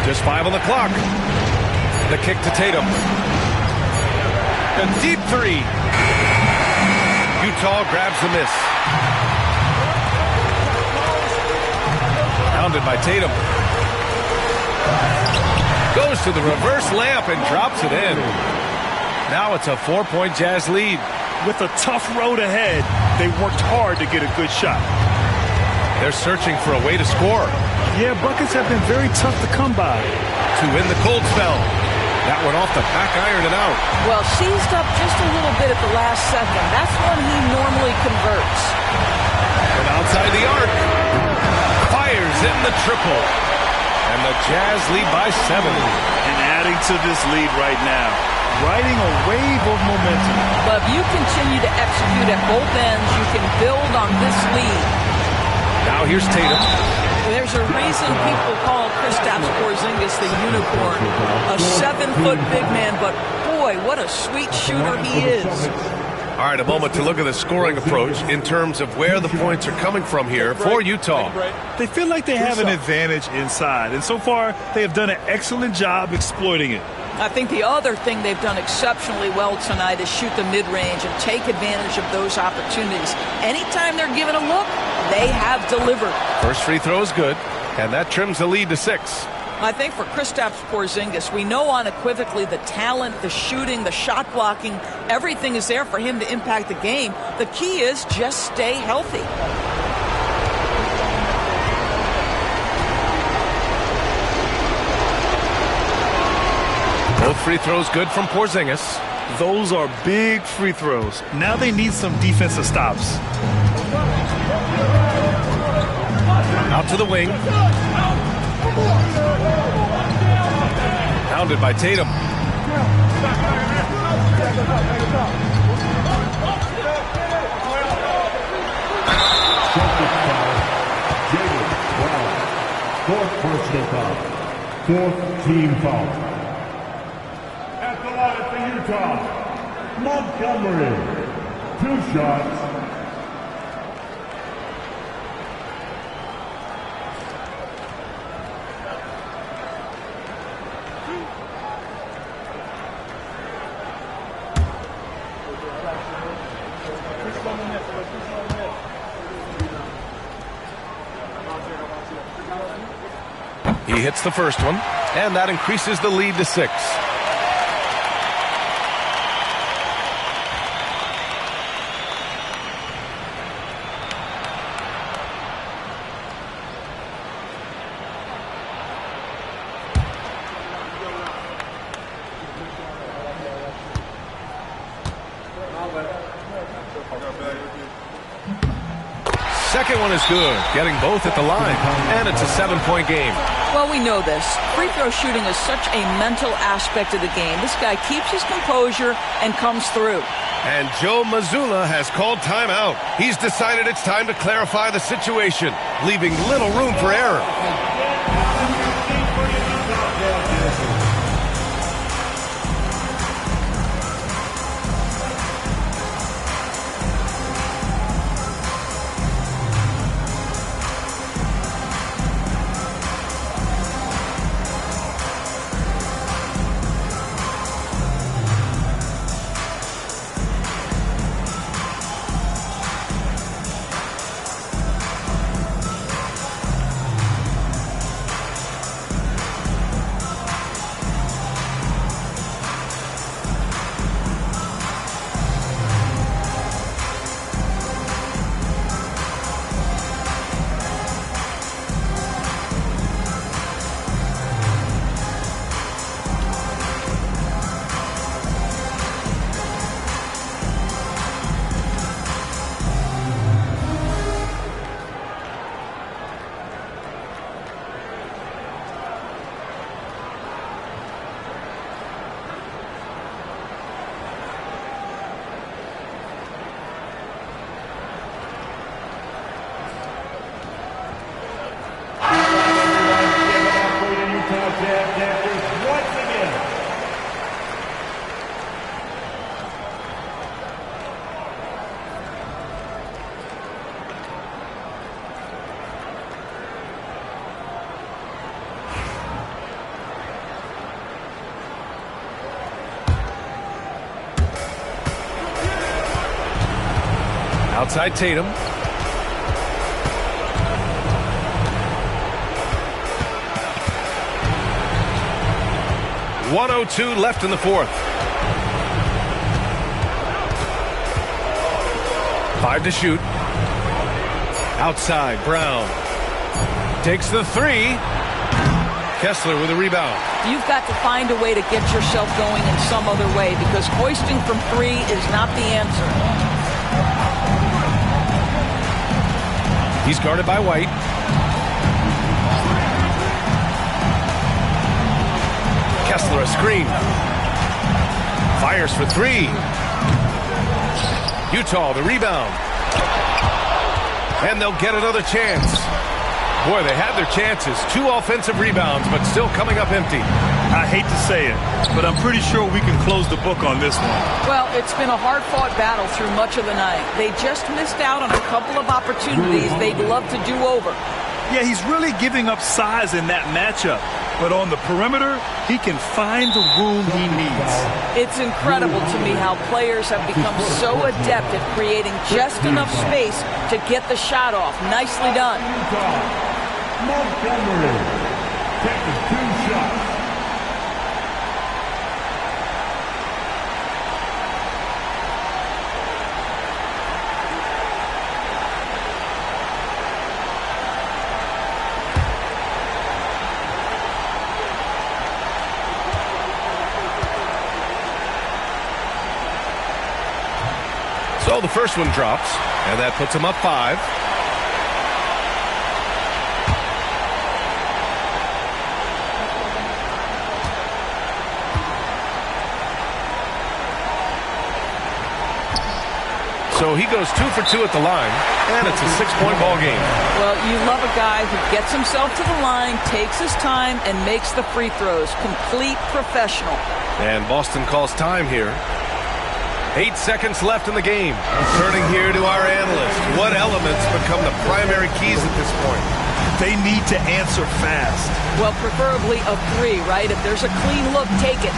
Just 5 on the clock. The kick to Tatum. A deep 3. Utah grabs the miss. Hounded by Tatum. Goes to the reverse layup and drops it in. Now it's a 4-point Jazz lead. With a tough road ahead, they worked hard to get a good shot. They're searching for a way to score. Yeah, buckets have been very tough to come by. To win the cold spell. That one off the back iron and out. Well, seized up just a little bit at the last second. That's when he normally converts. From outside the arc. Fires in the triple. And the Jazz lead by 7. And adding to this lead right now. riding a wave of momentum. But if you continue to execute at both ends, you can build on this lead. Now here's Tatum. There's a reason people call Kristaps Porzingis the unicorn. A 7-foot big man, but boy, what a sweet shooter he is. All right, a moment to look at the scoring approach in terms of where the points are coming from here for Utah. They feel like they have an advantage inside, and so far they have done an excellent job exploiting it. I think the other thing they've done exceptionally well tonight is shoot the mid-range and take advantage of those opportunities. Anytime they're given a look, they have delivered. First free throw is good, and that trims the lead to 6. I think for Kristaps Porzingis, we know unequivocally the talent, the shooting, the shot blocking, everything is there for him to impact the game. The key is just stay healthy. Both free throws good from Porzingis. Those are big free throws. Now they need some defensive stops. Out to the wing. Pounded by Tatum. Fourth personal foul. Fourth team foul. At the line for Utah, Montgomery. 2 shots. He hits the first one, and that increases the lead to 6. Second one is good, getting both at the line, and it's a 7-point game. Well, we know this. Free throw shooting is such a mental aspect of the game. This guy keeps his composure and comes through. And Joe Mazzulla has called timeout. He's decided it's time to clarify the situation, leaving little room for error. Outside Tatum. .102 left in the fourth. 5 to shoot. Outside, Brown. Takes the 3. Kessler with a rebound. You've got to find a way to get yourself going in some other way, because hoisting from 3 is not the answer. He's guarded by White. Kessler a screen. Fires for three. Utah, the rebound. And they'll get another chance. Boy, they had their chances. 2 offensive rebounds, but still coming up empty. I hate to say it, but I'm pretty sure we can close the book on this one. Well, it's been a hard-fought battle through much of the night. They just missed out on a couple of opportunities they'd love to do over. Yeah, he's really giving up size in that matchup. But on the perimeter, he can find the room he needs. It's incredible to me how players have become so adept at creating just enough space to get the shot off. Nicely done. Montgomery taking 2 shots. So the first one drops, and that puts them up 5. So he goes 2 for 2 at the line, and it's a 6-point ball game. Well, you love a guy who gets himself to the line, takes his time, and makes the free throws. Complete professional. And Boston calls time here. 8 seconds left in the game. Turning here to our analyst. What elements become the primary keys at this point? They need to answer fast. Well, preferably a 3, right? If there's a clean look, take it.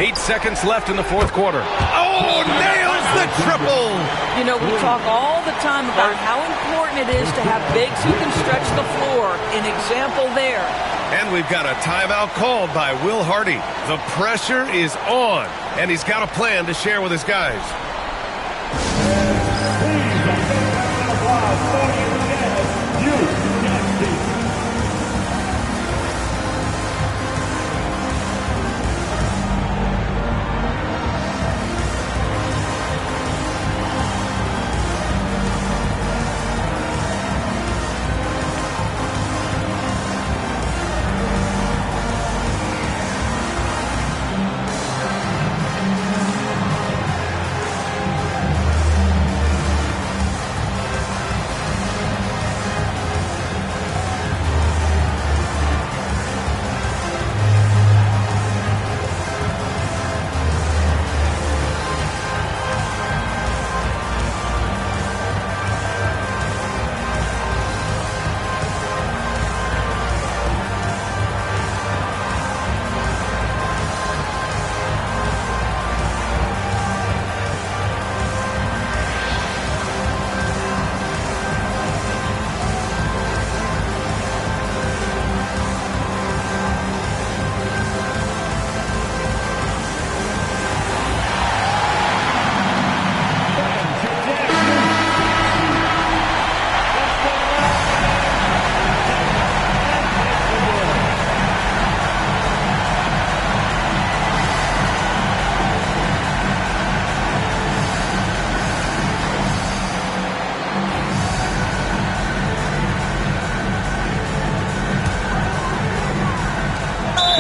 Eight seconds left in the fourth quarter. Oh, nails the triple! You know, we talk all the time about how important it is to have bigs who can stretch the floor. An example there. And we've got a timeout called by Will Hardy. The pressure is on, and he's got a plan to share with his guys.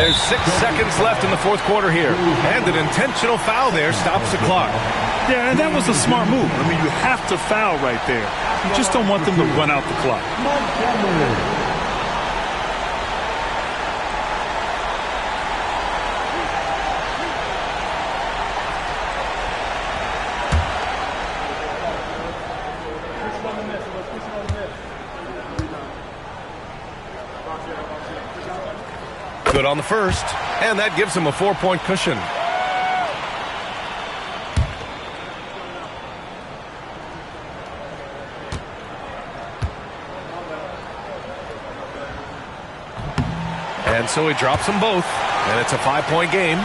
There's 6 seconds left in the fourth quarter here. And an intentional foul there stops the clock. Yeah, and that was a smart move. I mean, you have to foul right there. You just don't want them to run out the clock. Good on the first, and that gives him a 4-point cushion. And so he drops them both, and it's a 5-point game.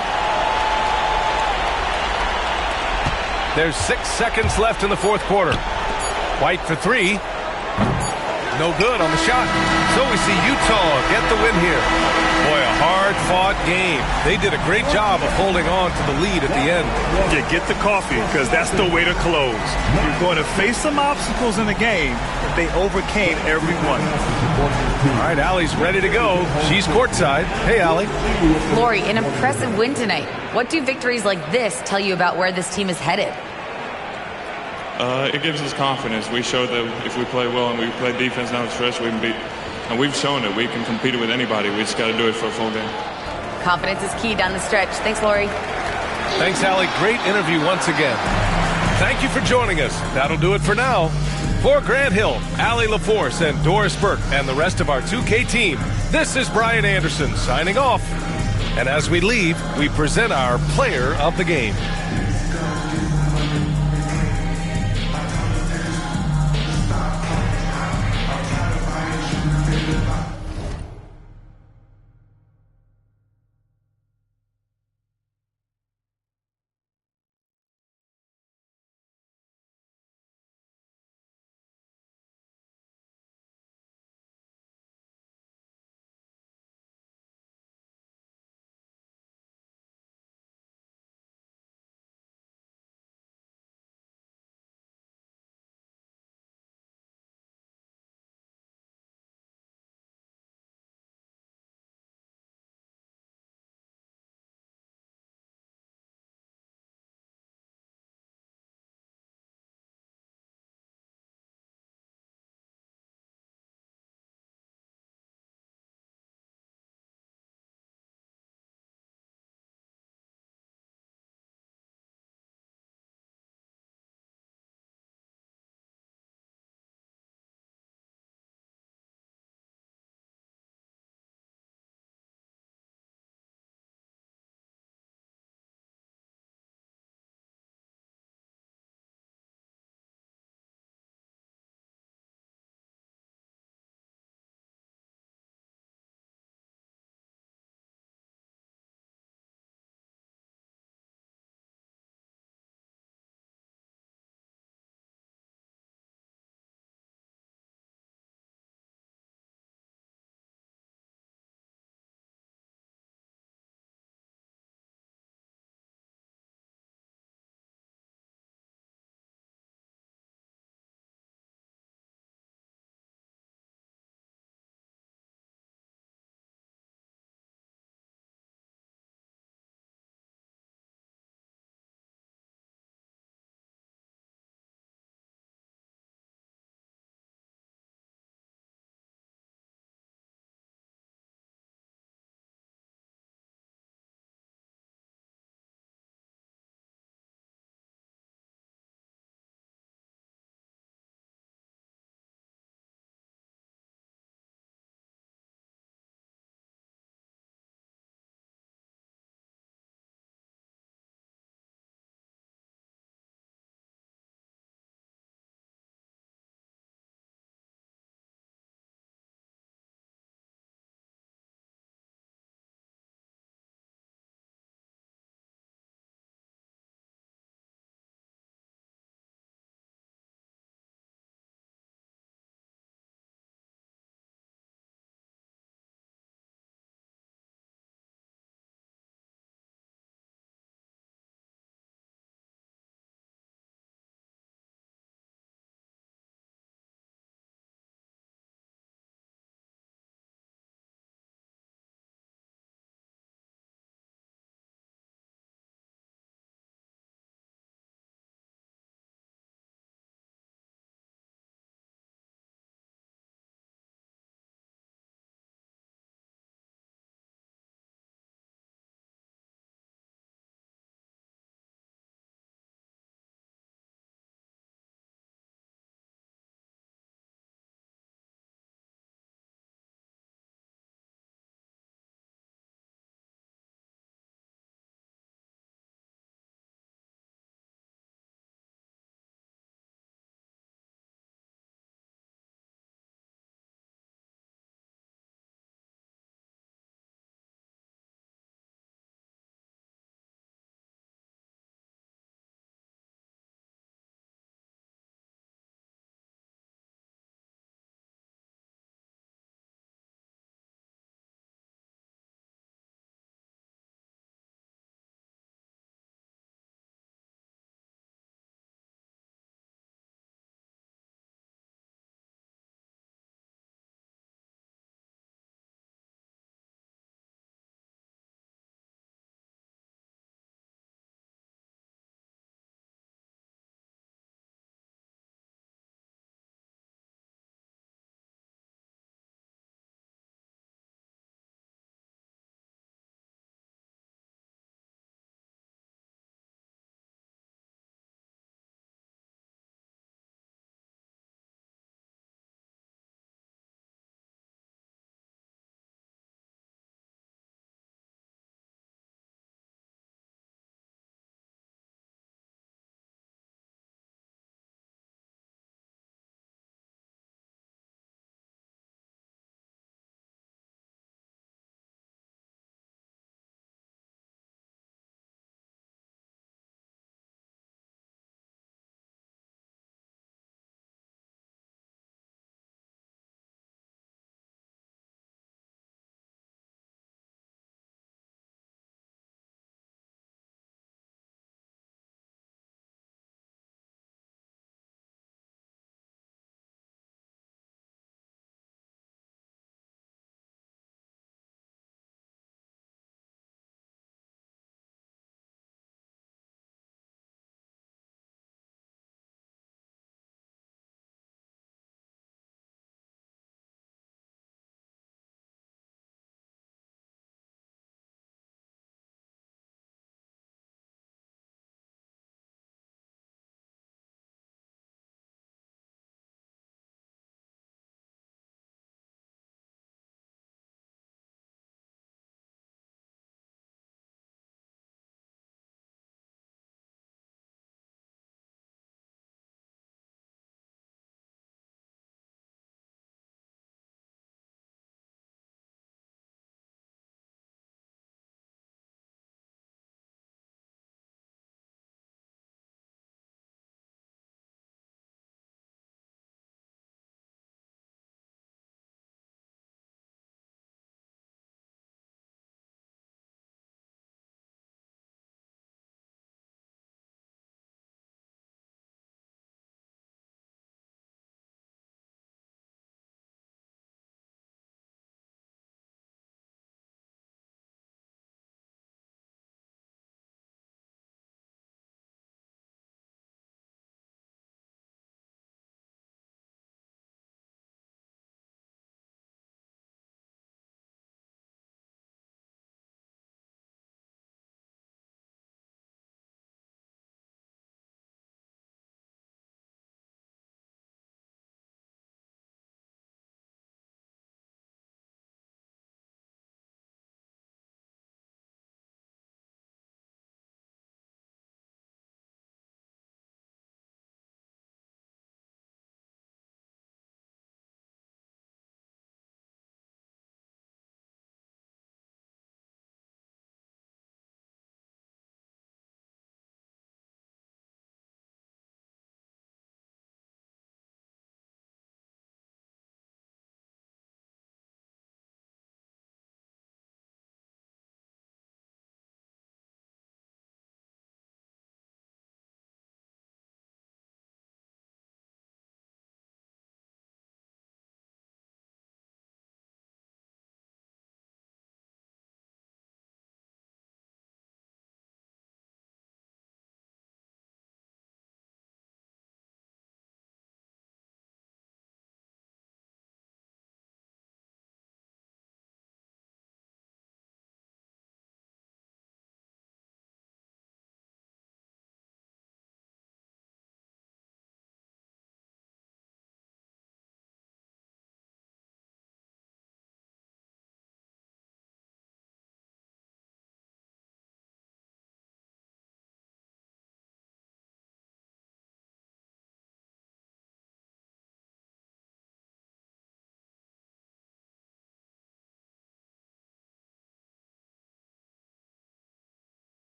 There's 6 seconds left in the fourth quarter. White for three. No good on the shot. So we see Utah get the win here. Boy, a hard-fought game. They did a great job of holding on to the lead at the end. Yeah, get the coffee, because that's the way to close. You're going to face some obstacles in the game, but they overcame every one. All right, Allie's ready to go. She's courtside. Hey, Allie. Lori, an impressive win tonight. What do victories like this tell you about where this team is headed? It gives us confidence. We showed that if we play well and we play defense down the stretch, we can beat. And we've shown that we can compete with anybody. We just got to do it for a full game. Confidence is key down the stretch. Thanks, Lori. Thanks, Allie. Great interview once again. Thank you for joining us. That'll do it for now. For Grant Hill, Allie LaForce, and Doris Burke, and the rest of our 2K team, this is Brian Anderson signing off. And as we leave, we present our player of the game.